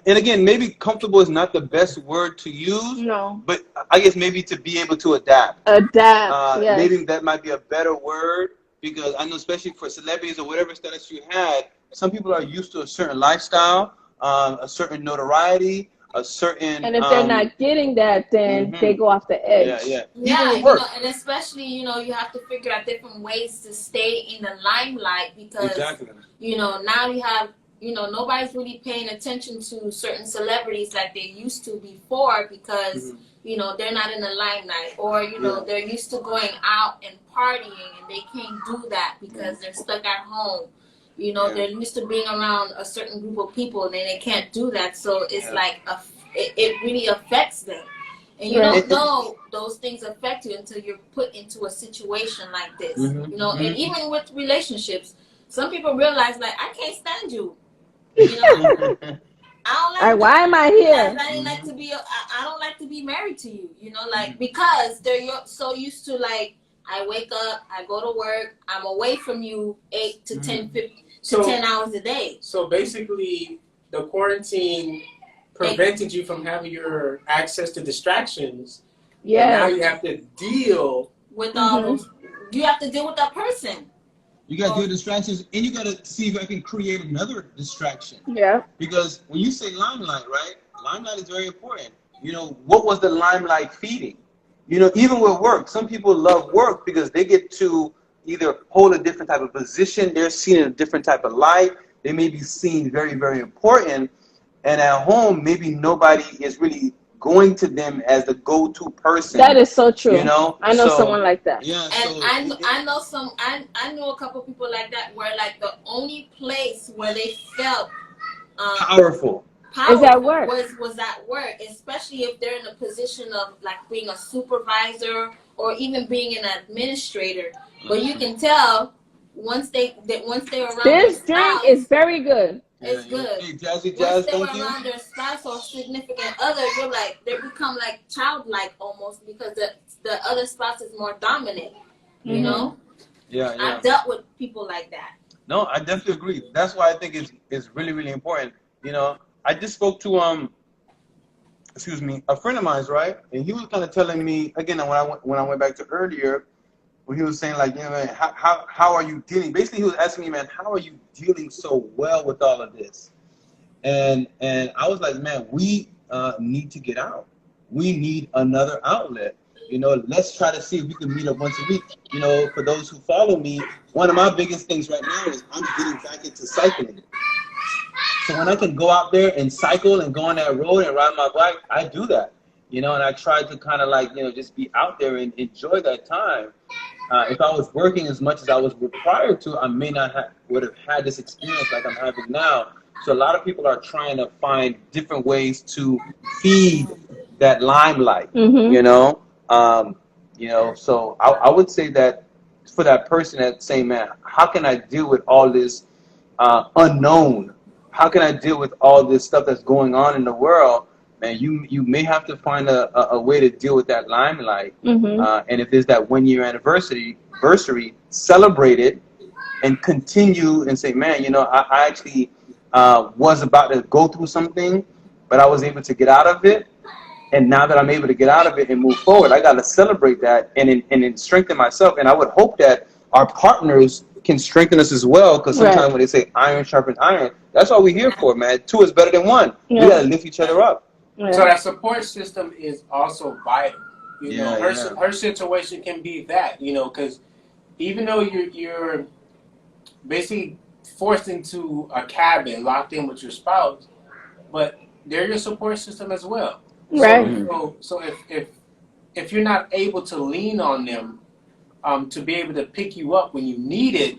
and again, maybe comfortable is not the best word to use. No. But I guess maybe to be able to adapt. Yes. Maybe that might be a better word, because I know especially for celebrities or whatever status you had, some people are used to a certain lifestyle, a certain notoriety. a certain. And if they're not getting that, then they go off the edge. Yeah. Yeah, Even with work. and especially, you have to figure out different ways to stay in the limelight because, now you have, nobody's really paying attention to certain celebrities like they used to before because, they're not in the limelight or, they're used to going out and partying and they can't do that because they're stuck at home. They're used to being around a certain group of people and then they can't do that. So it's like it really affects them. And you don't know those things affect you until you're put into a situation like this. And even with relationships, some people realize like I can't stand you. I don't like why am I here? I didn't like to be. I don't like to be married to you. Like because they're so used to like I wake up, I go to work, I'm away from you 8 to 10, 10 hours a day. So basically, the quarantine prevented you from having your access to distractions. Yeah. And now you have to deal with all those. You have to deal with that person. You got to deal with distractions, and you got to see if I can create another distraction. Yeah. Because when you say limelight, right? Limelight is very important. What was the limelight feeding? Even with work, some people love work because they get to either hold a different type of position. They're seen in a different type of light. They may be seen very, very important. And at home, maybe nobody is really going to them as the go-to person. That is so true. I know someone like that. Yeah. And I know I know a couple people like that where like the only place where they felt powerful is at work. Was at work, especially if they're in a position of like being a supervisor or even being an administrator. But you can tell once they're around this drink is very good. It's good. Hey, Jazzy Once they're around their spouse or significant other, you're like they become like childlike almost because the other spouse is more dominant. You know? Yeah. I've dealt with people like that. No, I definitely agree. That's why I think it's really, really important. I just spoke to a friend of mine's, right? And he was kind of telling me again when I went back to earlier, where he was saying like, man, how are you dealing? Basically, he was asking me, man, how are you dealing so well with all of this? And I was like, man, we need to get out. We need another outlet. Let's try to see if we can meet up once a week. For those who follow me, one of my biggest things right now is I'm getting back into cycling. So when I can go out there and cycle and go on that road and ride my bike, I do that. And I try to kind of like, just be out there and enjoy that time. If I was working as much as I was prior to, I may not would have had this experience like I'm having now. So a lot of people are trying to find different ways to feed that limelight, So I would say that for that person that's saying, man, how can I deal with all this unknown? How can I deal with all this stuff that's going on in the world? Man, you may have to find a way to deal with that limelight. And if there's that 1 year anniversary, celebrate it and continue and say, man, I actually was about to go through something, but I was able to get out of it. And now that I'm able to get out of it and move forward, I got to celebrate that and strengthen myself. And I would hope that our partners can strengthen us as well, because sometimes when they say iron sharpens iron, that's all we're here for, man. 2 is better than 1. We got to lift each other up. So that support system is also vital. Her situation can be that, because even though you're basically forced into a cabin, locked in with your spouse, but they're your support system as well. Right. So if you're not able to lean on them to be able to pick you up when you need it,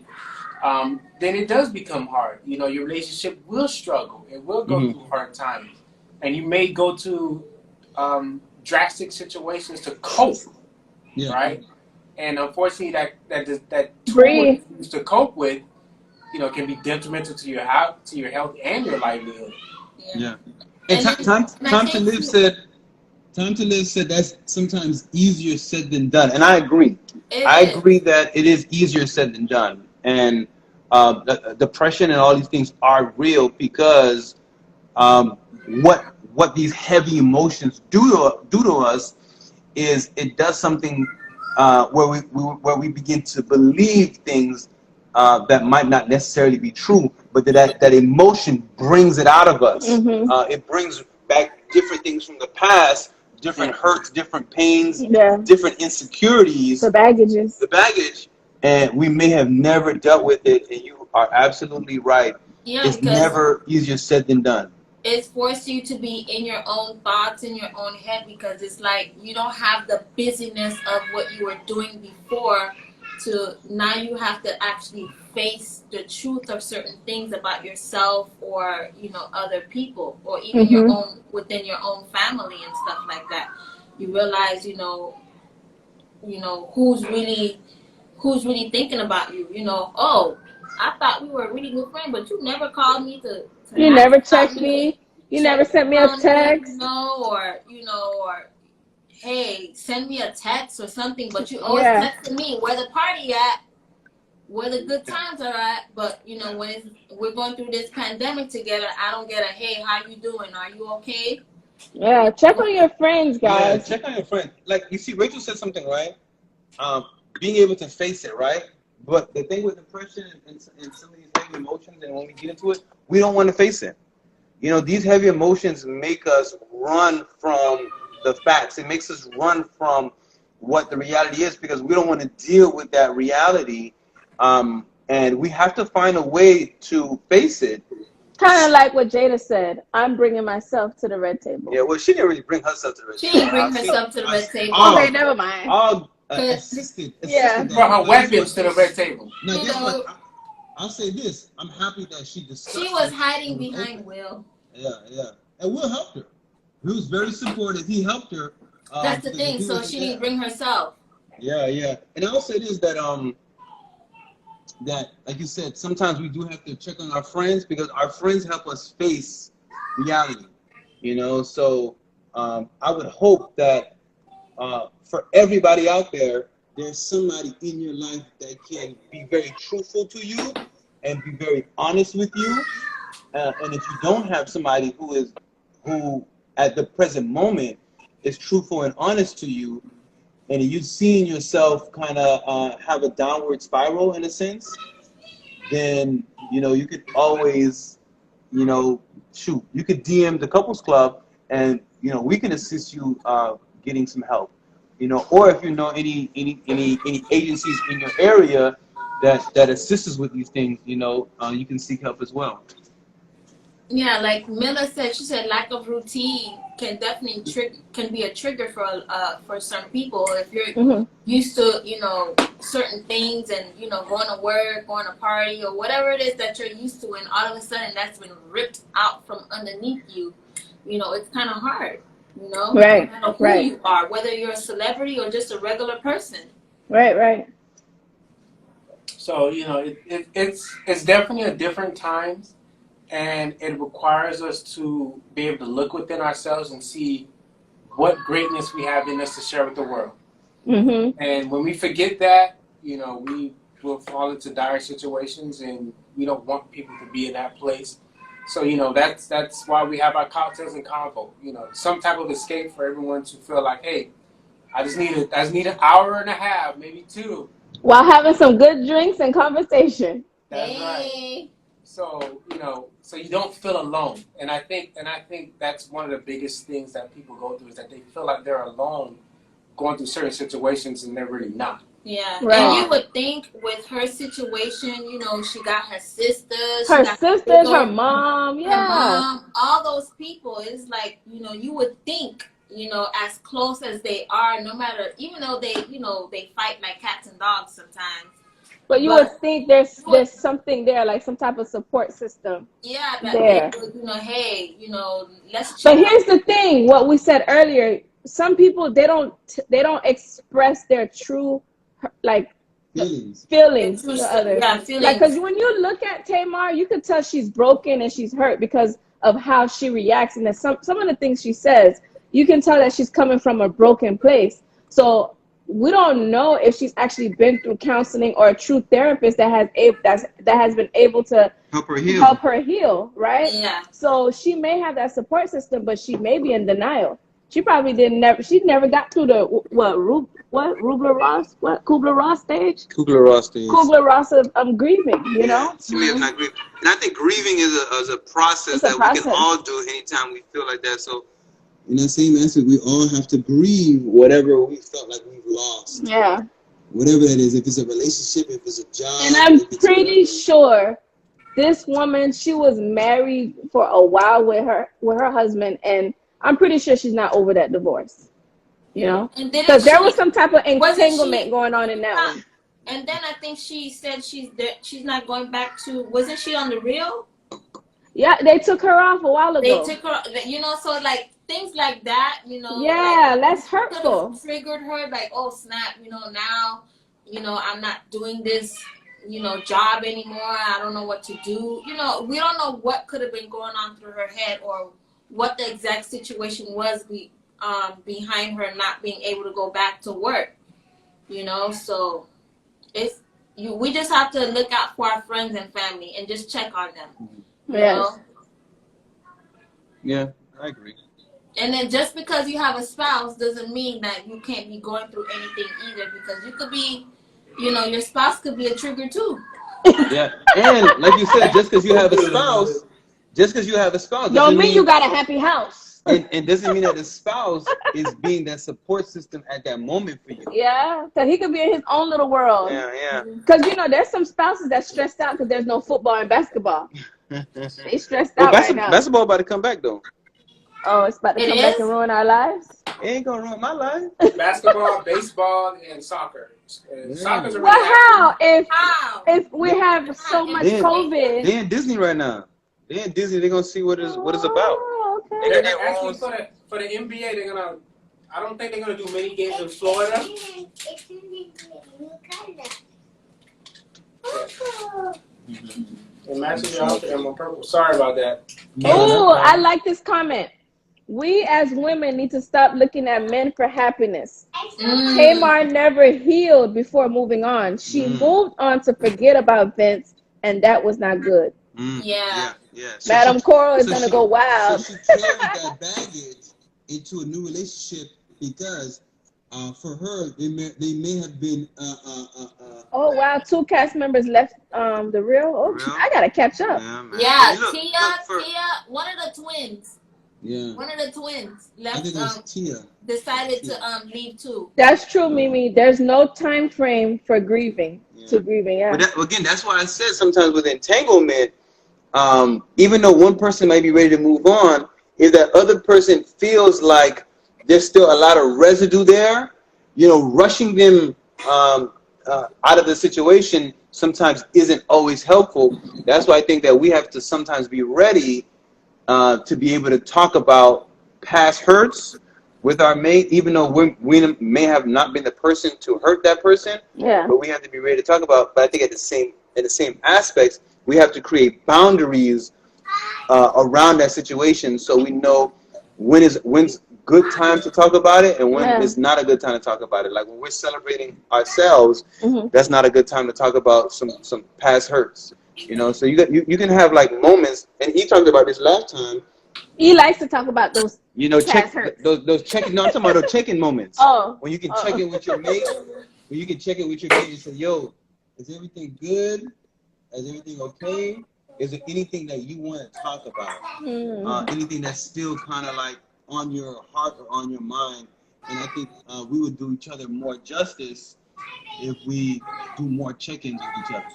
then it does become hard. Your relationship will struggle. It will go through hard times. And you may go to drastic situations to cope, right? And unfortunately, that tool to cope with, can be detrimental to your health and your livelihood. Yeah. And Time to Live said that's sometimes easier said than done, and I agree. I agree that it is easier said than done, and depression and all these things are real because what these heavy emotions do to us is it does something where we begin to believe things that might not necessarily be true, but that emotion brings it out of us. It brings back different things from the past, different hurts, different pains, Yeah. different insecurities, The baggages. the baggage, and we may have never dealt with it. And you are absolutely right. Yeah, It's because never easier said than done. it's forced you to be in your own thoughts, in your own head, because it's like you don't have the busyness of what you were doing before. To now you have to actually face the truth of certain things about yourself, or other people, or even your own, within your own family and stuff like that. You realize who's really thinking about you. Oh, I thought we were a really good friend, but you never called me to You ask never about text me, me. You check never sent me a on text. me, or hey, send me a text or something. But you always texting me where the party at, where the good times are at. But when we're going through this pandemic together, I don't get a hey, how you doing? Are you okay? Yeah, check on your friends, guys. Yeah, check on your friends. Like, you see, Rachel said something, right? Being able to face it, right? But the thing with depression and some of these heavy emotions, and when we get into it, we don't want to face it. These heavy emotions make us run from the facts. It makes us run from what the reality is, because we don't want to deal with that reality. And we have to find a way to face it. Kind of like what Jada said. I'm bringing myself to the red table. Yeah, well, she didn't really bring herself to the red table. She didn't bring herself to the red table. Okay, never mind. Assisted. Yeah. Brought her weapons to the red table. Now, guess what? I'll say this. I'm happy that she discussed She was hiding behind Will. Yeah. And Will helped her. He was very supportive. He helped her. That's the thing. So she didn't bring herself. Yeah. And I'll say this, that like you said, sometimes we do have to check on our friends, because our friends help us face reality. So I would hope that for everybody out there, there's somebody in your life that can be very truthful to you and be very honest with you. And if you don't have somebody who at the present moment is truthful and honest to you, and you're seeing yourself kind of have a downward spiral in a sense, then you could always you could DM the couples club, and we can assist you getting some help. Or if you know any agencies in your area that assist us with these things, you can seek help as well. Yeah, like Miller said, she said lack of routine can definitely can be a trigger for some people. If you're used to certain things, and going to work, going to party, or whatever it is that you're used to, and all of a sudden that's been ripped out from underneath you, it's kind of hard. Right. No matter who you are, whether you're a celebrity or just a regular person. Right. So it's definitely a different times, and it requires us to be able to look within ourselves and see what greatness we have in us to share with the world. And when we forget that, we will fall into dire situations, and we don't want people to be in that place. So that's why we have our cocktails and convo. Some type of escape for everyone to feel like, hey, I just need an hour and a half, maybe 2, while having some good drinks and conversation. That's right. So so you don't feel alone. And I think that's one of the biggest things that people go through, is that they feel like they're alone going through certain situations, and they're really not. Yeah, and you would think with her situation, she got her sisters, her mom, her mom, all those people. It's like, you would think, as close as they are, no matter, even though they, they fight like cats and dogs sometimes. But you would think there's something there, like some type of support system. Yeah, that there. They would, hey, let's. But here's the thing: what we said earlier. Some people they don't express their true feelings to others. Yeah, feelings. Like, because when you look at Tamar, you could tell she's broken and she's hurt because of how she reacts, and some of the things she says. You can tell that she's coming from a broken place. So we don't know if she's actually been through counseling, or a true therapist that has been able to help her heal, right? Yeah. So she may have that support system, but she may be in denial. She probably she never got to the Kubler-Ross stage. Kubler-Ross of grieving, She may have not grieved. And I think grieving is a process that we can all do anytime we feel like that. So in that same aspect, we all have to grieve whatever we felt like we've lost. Yeah. Whatever that is, if it's a relationship, if it's a job. And I'm pretty sure this woman, she was married for a while with her husband, and I'm pretty sure she's not over that divorce. You know, because there was some type of entanglement going on in that one. And then I think she said she's not going back to. Wasn't she on the Real? Yeah, they took her off a while ago. They took her, so like things like that, Yeah, like, that's hurtful. Triggered her, like, oh snap, now, I'm not doing this, job anymore. I don't know what to do. We don't know what could have been going on through her head or what the exact situation was behind her not being able to go back to work. So we just have to look out for our friends and family and just check on them. Yes. Yeah, I agree. And then just because you have a spouse doesn't mean that you can't be going through anything either, because you could be, your spouse could be a trigger too. Yeah, and like you said, just because you have a spouse, don't mean you got a happy house. And doesn't mean that the spouse is being that support system at that moment for you. Yeah, because he could be in his own little world. Yeah. Because there's some spouses that's stressed out because there's no football and basketball. They stressed out right now. Basketball about to come back though. Oh, it's about to come back and ruin our lives? It ain't gonna ruin my life. Basketball, baseball, and soccer. Soccer's a well, how? If we have so much COVID. They're in Disney right now. They're in Disney. They're gonna see what it's about. Okay. They're actually for the NBA. They're gonna. I don't think they're gonna do many games in Florida. It matches your outfit. I'm on purple. Sorry about that. Oh, I like this comment. We as women need to stop looking at men for happiness. Tamar never healed before moving on. She moved on to forget about Vince, and that was not good. Yeah. So Madam Coral is going to go wild. So she carried that baggage into a new relationship because for her, they may have been... oh, wow. 2 cast members left the Real. Oh, I got to catch up. Yeah, Tia, one of the twins. Yeah. One of the twins left. I think it was Tia. Decided to leave too. That's true, Mimi. There's no time frame for grieving. To grieving, yeah. But again, that's why I said sometimes with entanglement, even though one person might be ready to move on, if that other person feels like there's still a lot of residue there, rushing them out of the situation sometimes isn't always helpful. That's why I think that we have to sometimes be ready to be able to talk about past hurts with our mate, even though we may have not been the person to hurt that person. Yeah. But we have to be ready to talk about. But I think in the same aspects, we have to create boundaries around that situation, so we know when's good time to talk about it and when is not a good time to talk about it. Like when we're celebrating ourselves, that's not a good time to talk about some past hurts. So you can have like moments, and he talked about this last time. He likes to talk about those past hurts. Those checking. No, I'm talking about those check-in moments. Oh, when you can check in with your mate, and say, "Yo, is everything good? Is everything okay? Is there anything that you want to talk about? Anything that's still kind of like on your heart or on your mind?" And I think we would do each other more justice if we do more check-ins with each other.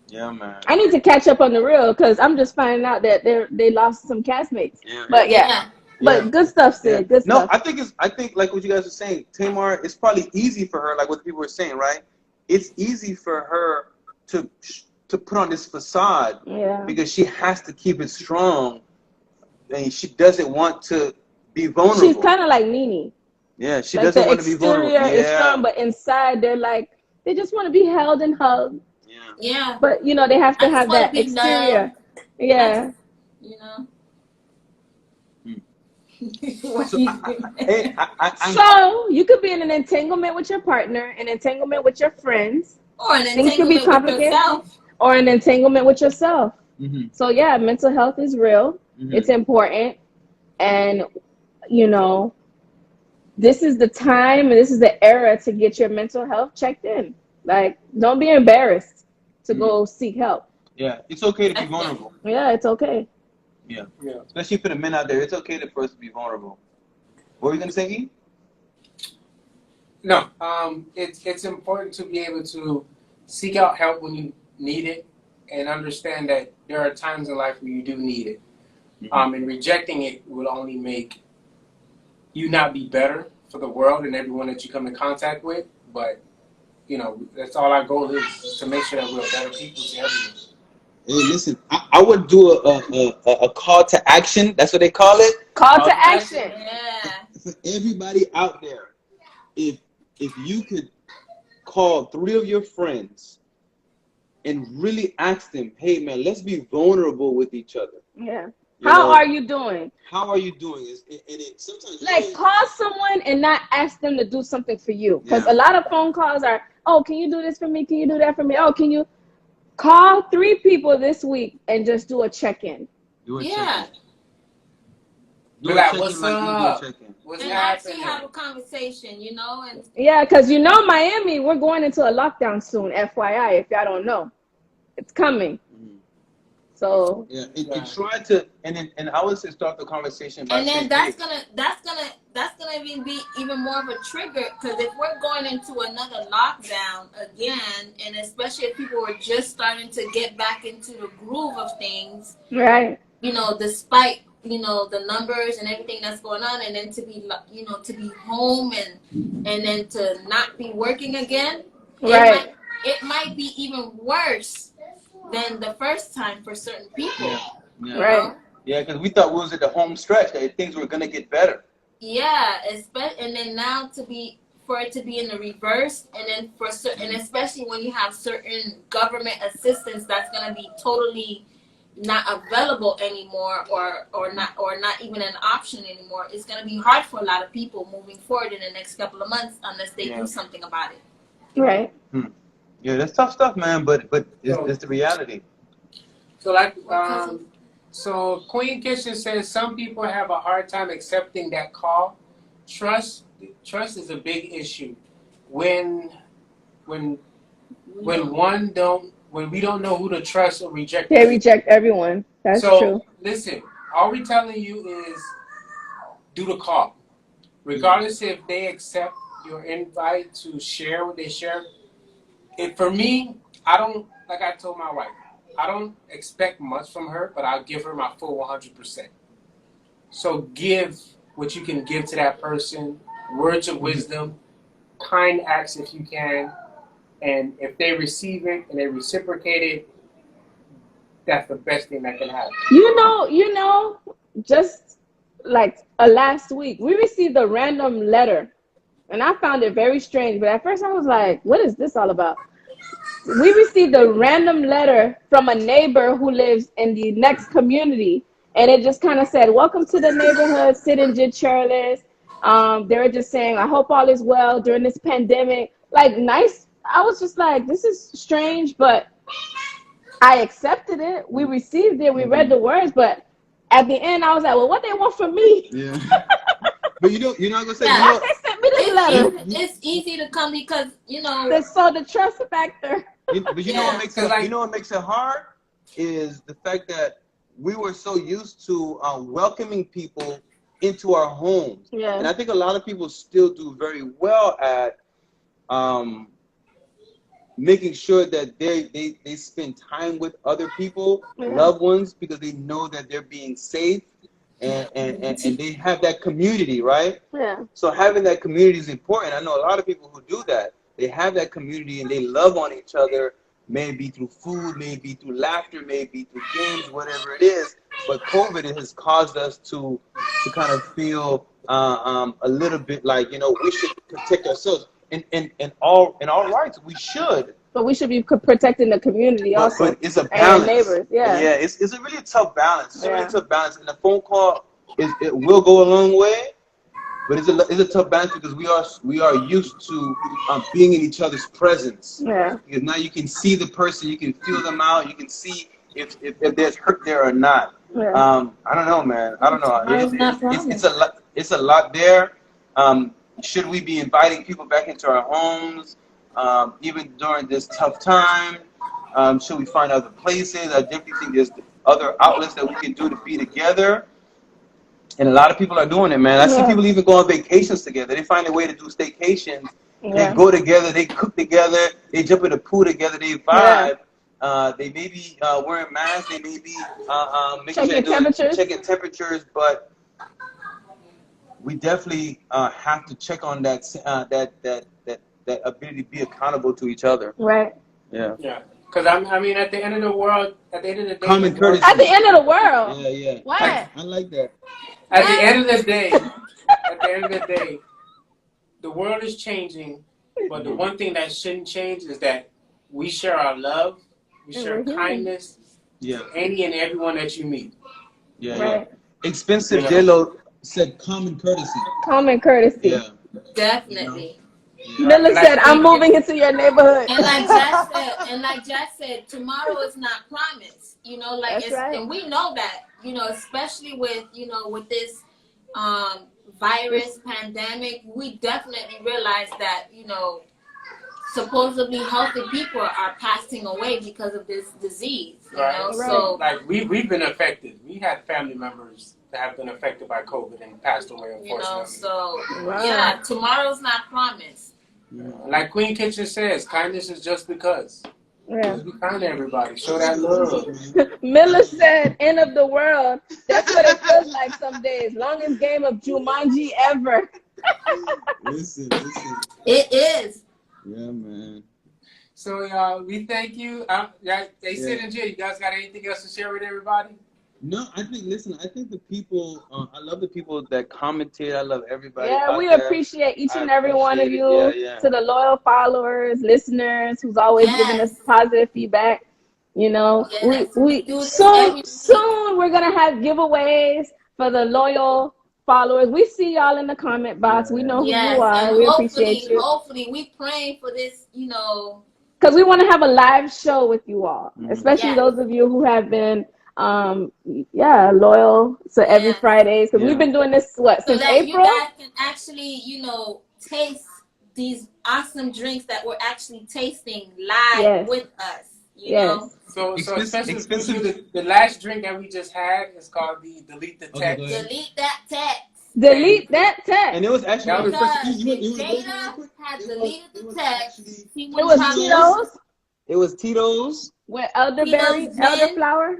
Yeah, man. I need to catch up on the Real because I'm just finding out that they lost some castmates. Yeah. But but good stuff, Sid. Good stuff. No, I think like what you guys were saying, Tamar, it's probably easy for her, like what the people were saying, right? It's easy for her to put on this facade because she has to keep it strong, and she doesn't want to be vulnerable. She's kind of like Nene. Yeah, she doesn't want to be vulnerable. The exterior is strong, but inside they just want to be held and hugged. Yeah. But they have to have that exterior. Yeah. So you could be in an entanglement with your partner, an entanglement with your friends, or an things could be complicated, or an entanglement with yourself. So mental health is real. It's important, and this is the time and this is the era to get your mental health checked in. Like, don't be embarrassed to go seek help. Yeah, it's okay to be vulnerable. Yeah, it's okay. Yeah. Yeah. Especially for the men out there, it's okay for us to be vulnerable. What were you gonna say, E? No, it's important to be able to seek out help when you need it, and understand that there are times in life where you do need it. And rejecting it will only make you not be better for the world and everyone that you come in contact with. But that's all our goal is to make sure that we're better people to everyone. Hey, listen, I would do a call to action. That's what they call it. Call to action. Yeah. For everybody out there, if you could call 3 of your friends and really ask them, hey man, let's be vulnerable with each other. Yeah. How are you doing? How are you doing? Sometimes like call someone and not ask them to do something for you, because a lot of phone calls are, oh, can you do this for me? Can you do that for me? Oh, can you call 3 people this week and just do a check-in? Yeah. Do a Like, check-in what's like you do a up? check-in. What's And happening? actually have a conversation, and Yeah, because Miami, we're going into a lockdown soon, FYI, if y'all don't know. It's coming. So and try to and I would say start the conversation by and then saying, that's gonna even be even more of a trigger, because if we're going into another lockdown again, and especially if people were just starting to get back into the groove of things, right, despite the numbers and everything that's going on, and then to be home and then to not be working again, right, it might be even worse than the first time for certain people. right. Yeah, because we thought we was at the home stretch, that things were gonna get better. Yeah, and then now for it to be in the reverse, and then and especially when you have certain government assistance that's gonna be totally not available anymore, or not even an option anymore. It's gonna be hard for a lot of people moving forward in the next couple of months unless they do something about it. Right. Yeah, that's tough stuff, man. But it's the reality. So so Queen Kitchen says some people have a hard time accepting that call. Trust is a big issue. When we don't know who to trust or reject. They reject everyone. That's true. Listen, all we telling you is do the call. Regardless if they accept your invite to share what they share. For me, like I told my wife, I don't expect much from her, but I'll give her my full 100%. So give what you can give to that person, words of wisdom, kind acts if you can, and if they receive it and they reciprocate it, that's the best thing that can happen. Just like last week, we received a random letter, and I found it very strange. But at first I was like, what is this all about? We received a random letter from a neighbor who lives in the next community, and it just kind of said, welcome to the neighborhood, sit in good cheerless. They were just saying, I hope all is well during this pandemic. Like, nice. I was just like, this is strange, but I accepted it. We received it. We read the words, but at the end, I was like, well, what they want from me? Yeah. But you're not gonna say, they sent me this letter. It's easy to come because So the trust factor. But you know what makes it what makes it hard is the fact that we were so used to welcoming people into our homes. Yeah. And I think a lot of people still do very well at making sure that they spend time with other people, loved ones, because they know that they're being safe and they have that community, right? Yeah. So having that community is important. I know a lot of people who do that. They have that community and they love on each other, maybe through food, maybe through laughter, maybe through games, whatever it is. But COVID has caused us to kind of feel a little bit like, we should protect ourselves. In all rights, we should. But we should be protecting the community also. But it's a balance. And neighbors, yeah. Yeah, it's a really tough balance. It's a really tough balance. And the phone call, it will go a long way. But it's a tough balance because we are used to being in each other's presence. Yeah. Because now you can see the person, you can feel them out, you can see if there's hurt there or not. Yeah. I don't know, man. I don't know. It's a lot there. Should we be inviting people back into our homes, even during this tough time? Should we find other places? I definitely think there's other outlets that we can do to be together. And a lot of people are doing it, man. I see people even go on vacations together. They find a way to do staycations. They go together, they cook together, they jump in the pool together, they vibe. They may be wearing masks, they may be checking temperatures, but we definitely have to check on that that ability to be accountable to each other. Right. Yeah. Because I mean, at the end of the world, at the end of the day, common courtesy. At the end of the world. Yeah. What? I like that. At the end of the day, the world is changing, but the one thing that shouldn't change is that we share our love, we share kindness to any and everyone that you meet. Yeah. Expensive Jello said common courtesy. Common courtesy. Yeah. Definitely. Miller said, "I'm moving into your neighborhood." And like Jack said, tomorrow is not promised. You know, like That's right. And we know that. You know, especially with with this virus pandemic, we definitely realize that supposedly healthy people are passing away because of this disease. You know, so like we've been affected. We had family members that have been affected by COVID and passed away, unfortunately. So tomorrow's not promised. Like Queen Kitchen says, kindness is just because. Just be kind to everybody. Show that love. Miller said, "End of the world." That's what it feels like some days. Longest game of Jumanji ever. Listen. It is. Yeah, man. So, y'all, we thank you. Sid and Jill, you guys got anything else to share with everybody? No, I think the people, I love the people that commented. I love everybody. Yeah, we appreciate each and every one of you. To the loyal followers, listeners, who's always giving us positive feedback. We soon we're gonna have giveaways for the loyal followers. We see y'all in the comment box. We know who you are. We appreciate you. Hopefully, we praying for this. Because we want to have a live show with you all, especially those of you who have been loyal to every Fridays, because we've been doing this since April. You guys can actually taste these awesome drinks that we're actually tasting live with us. You know? So especially the last drink that we just had is called the Delete the Text. Delete that text. Delete that text. And it was actually Jada had deleted the text. It was Tito's. It was Tito's with elderberry, elderflower.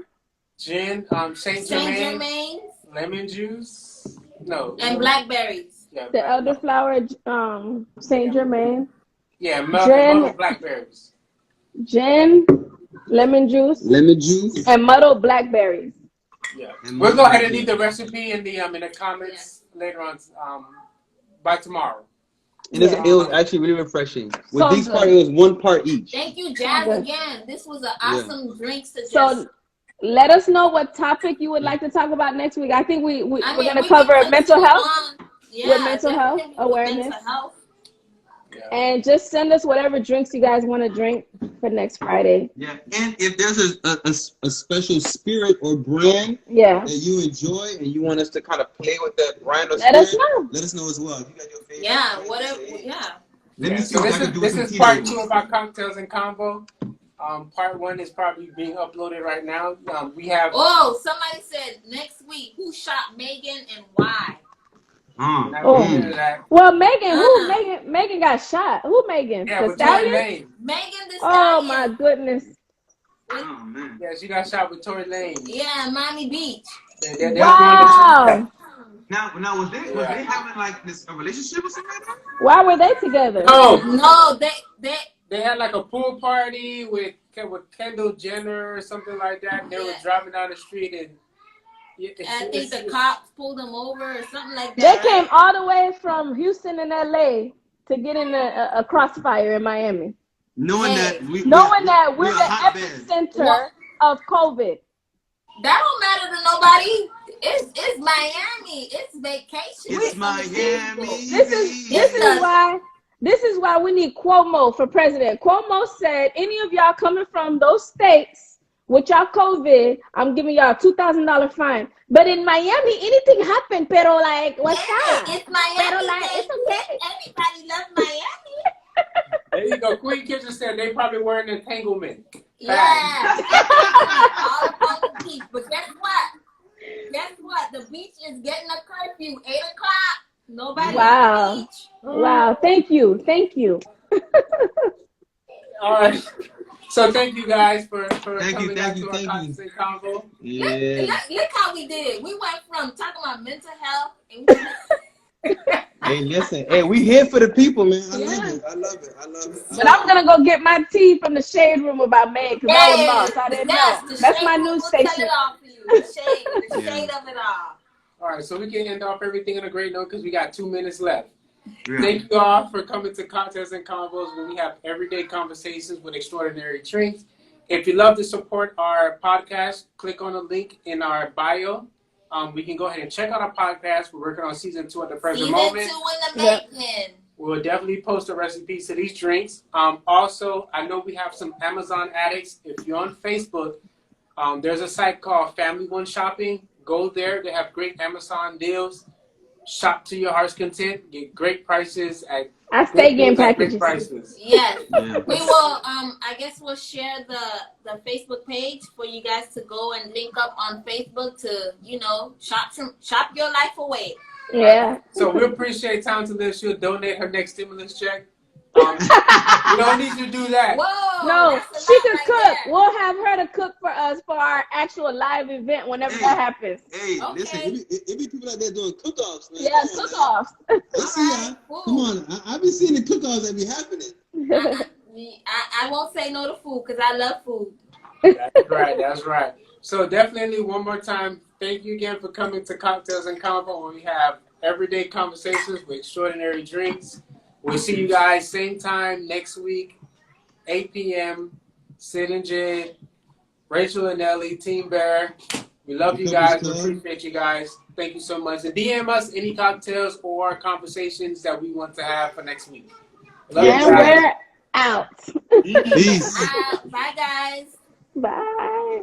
Gin, Saint Germain, lemon juice, and blackberries. Yeah, the elderflower, Saint Germain. Yeah, muddled blackberries. Gin, lemon juice, and muddled blackberries. Yeah, we'll go ahead and leave the recipe in the comments later on by tomorrow. And it was actually really refreshing. With these parts, it was 1 part each. Thank you, Jazz, again. This was an awesome drink suggestion. So let us know what topic you would like to talk about next week. I think we're going to cover mental health with mental health awareness. Mental health. And just send us whatever drinks you guys want to drink for next Friday. Yeah, and if there's a special spirit or brand that you enjoy and you want us to kind of play with that brand or spirit, let us know as well. If you got your favorite. Yeah, whatever. Yeah. Let me see so if I can do this is part 2 of our cocktails and combo. Part 1 is probably being uploaded right now. We have. Oh, somebody said next week who shot Megan and why. Well, Megan, Megan got shot. Who Megan? Yeah, the Stallion? Megan the Stallion. Oh my goodness. Oh man. Yeah, she got shot with Tory Lane. Yeah, Miami Beach. Wow. Now was they having like a relationship or something like that? Why were they together? No, they had like a pool party with Kendall Jenner or something like that. They were driving down the street and I think the cops pulled them over or something like that. They came all the way from Houston and LA to get in a crossfire in Miami. Knowing that we're the epicenter of COVID. That don't matter to nobody. It's Miami. It's vacation. It's Miami. This is why we need Cuomo for president. Cuomo said, any of y'all coming from those states with y'all COVID, I'm giving y'all a $2,000 fine. But in Miami, anything happened, pero like, what's up? It's Miami. Pero like, it's okay. Everybody loves Miami. There you go. Queen Kitchen said they probably were in entanglement. Yeah. All up on the beach. But guess what? Guess what? The beach is getting a curfew. 8:00. Nobody Wow. on the beach. Wow. Thank you. Thank you. All right. So thank you guys for Thank you, coming out to our constant convo. Yeah. Look how we did it. We went from talking about mental health and Hey, listen. Hey, we here for the people, man. I Yeah. love it. I love it. I love it. But I'm gonna go get my tea from the shade room about Meg because I was lost. I didn't know. the That's shade my room news will tell station. it all for you. The shade of it all. All right, so we can end off everything on a great note because we got 2 minutes left. Yeah. Thank you all for coming to Contests and Convos where we have everyday conversations with extraordinary traits. If you love to support our podcast, click on the link in our bio. We can go ahead and check out our podcast. We're working on season 2 at the present moment. Season 2 in the making. We'll definitely post the recipes to these drinks. Also, I know we have some Amazon addicts. If you're on Facebook, there's a site called Family One Shopping. Go there. They have great Amazon deals. Shop to your heart's content. Get great prices at I stay getting great packages. prices. Yes. Yeah. We will I guess we'll share the Facebook page for you guys to go and link up on Facebook to, shop your life away. Yeah. So we appreciate Time to Live. She'll donate her next stimulus check. We don't need you to do that. Whoa. No, that's a she lot could right cook. there. We'll have her to cook for us for our actual live event whenever that happens. Hey, Okay. listen, it be people out there doing cook-offs, man. Yeah, Come on, cook-offs. I see y'all. All right, Come on. I be seeing the cook-offs that be happening. I won't say no to food because I love food. That's right. So definitely one more time, thank you again for coming to Cocktails and Convo where we have everyday conversations with extraordinary drinks. We'll see you guys same time next week, 8 p.m. Sid and Jid, Rachel and Ellie, Team Bear. We love you guys. We appreciate you guys. Thank you so much. And DM us any cocktails or conversations that we want to have for next week. Love you And guys. we're out. Peace. Bye, guys. Bye.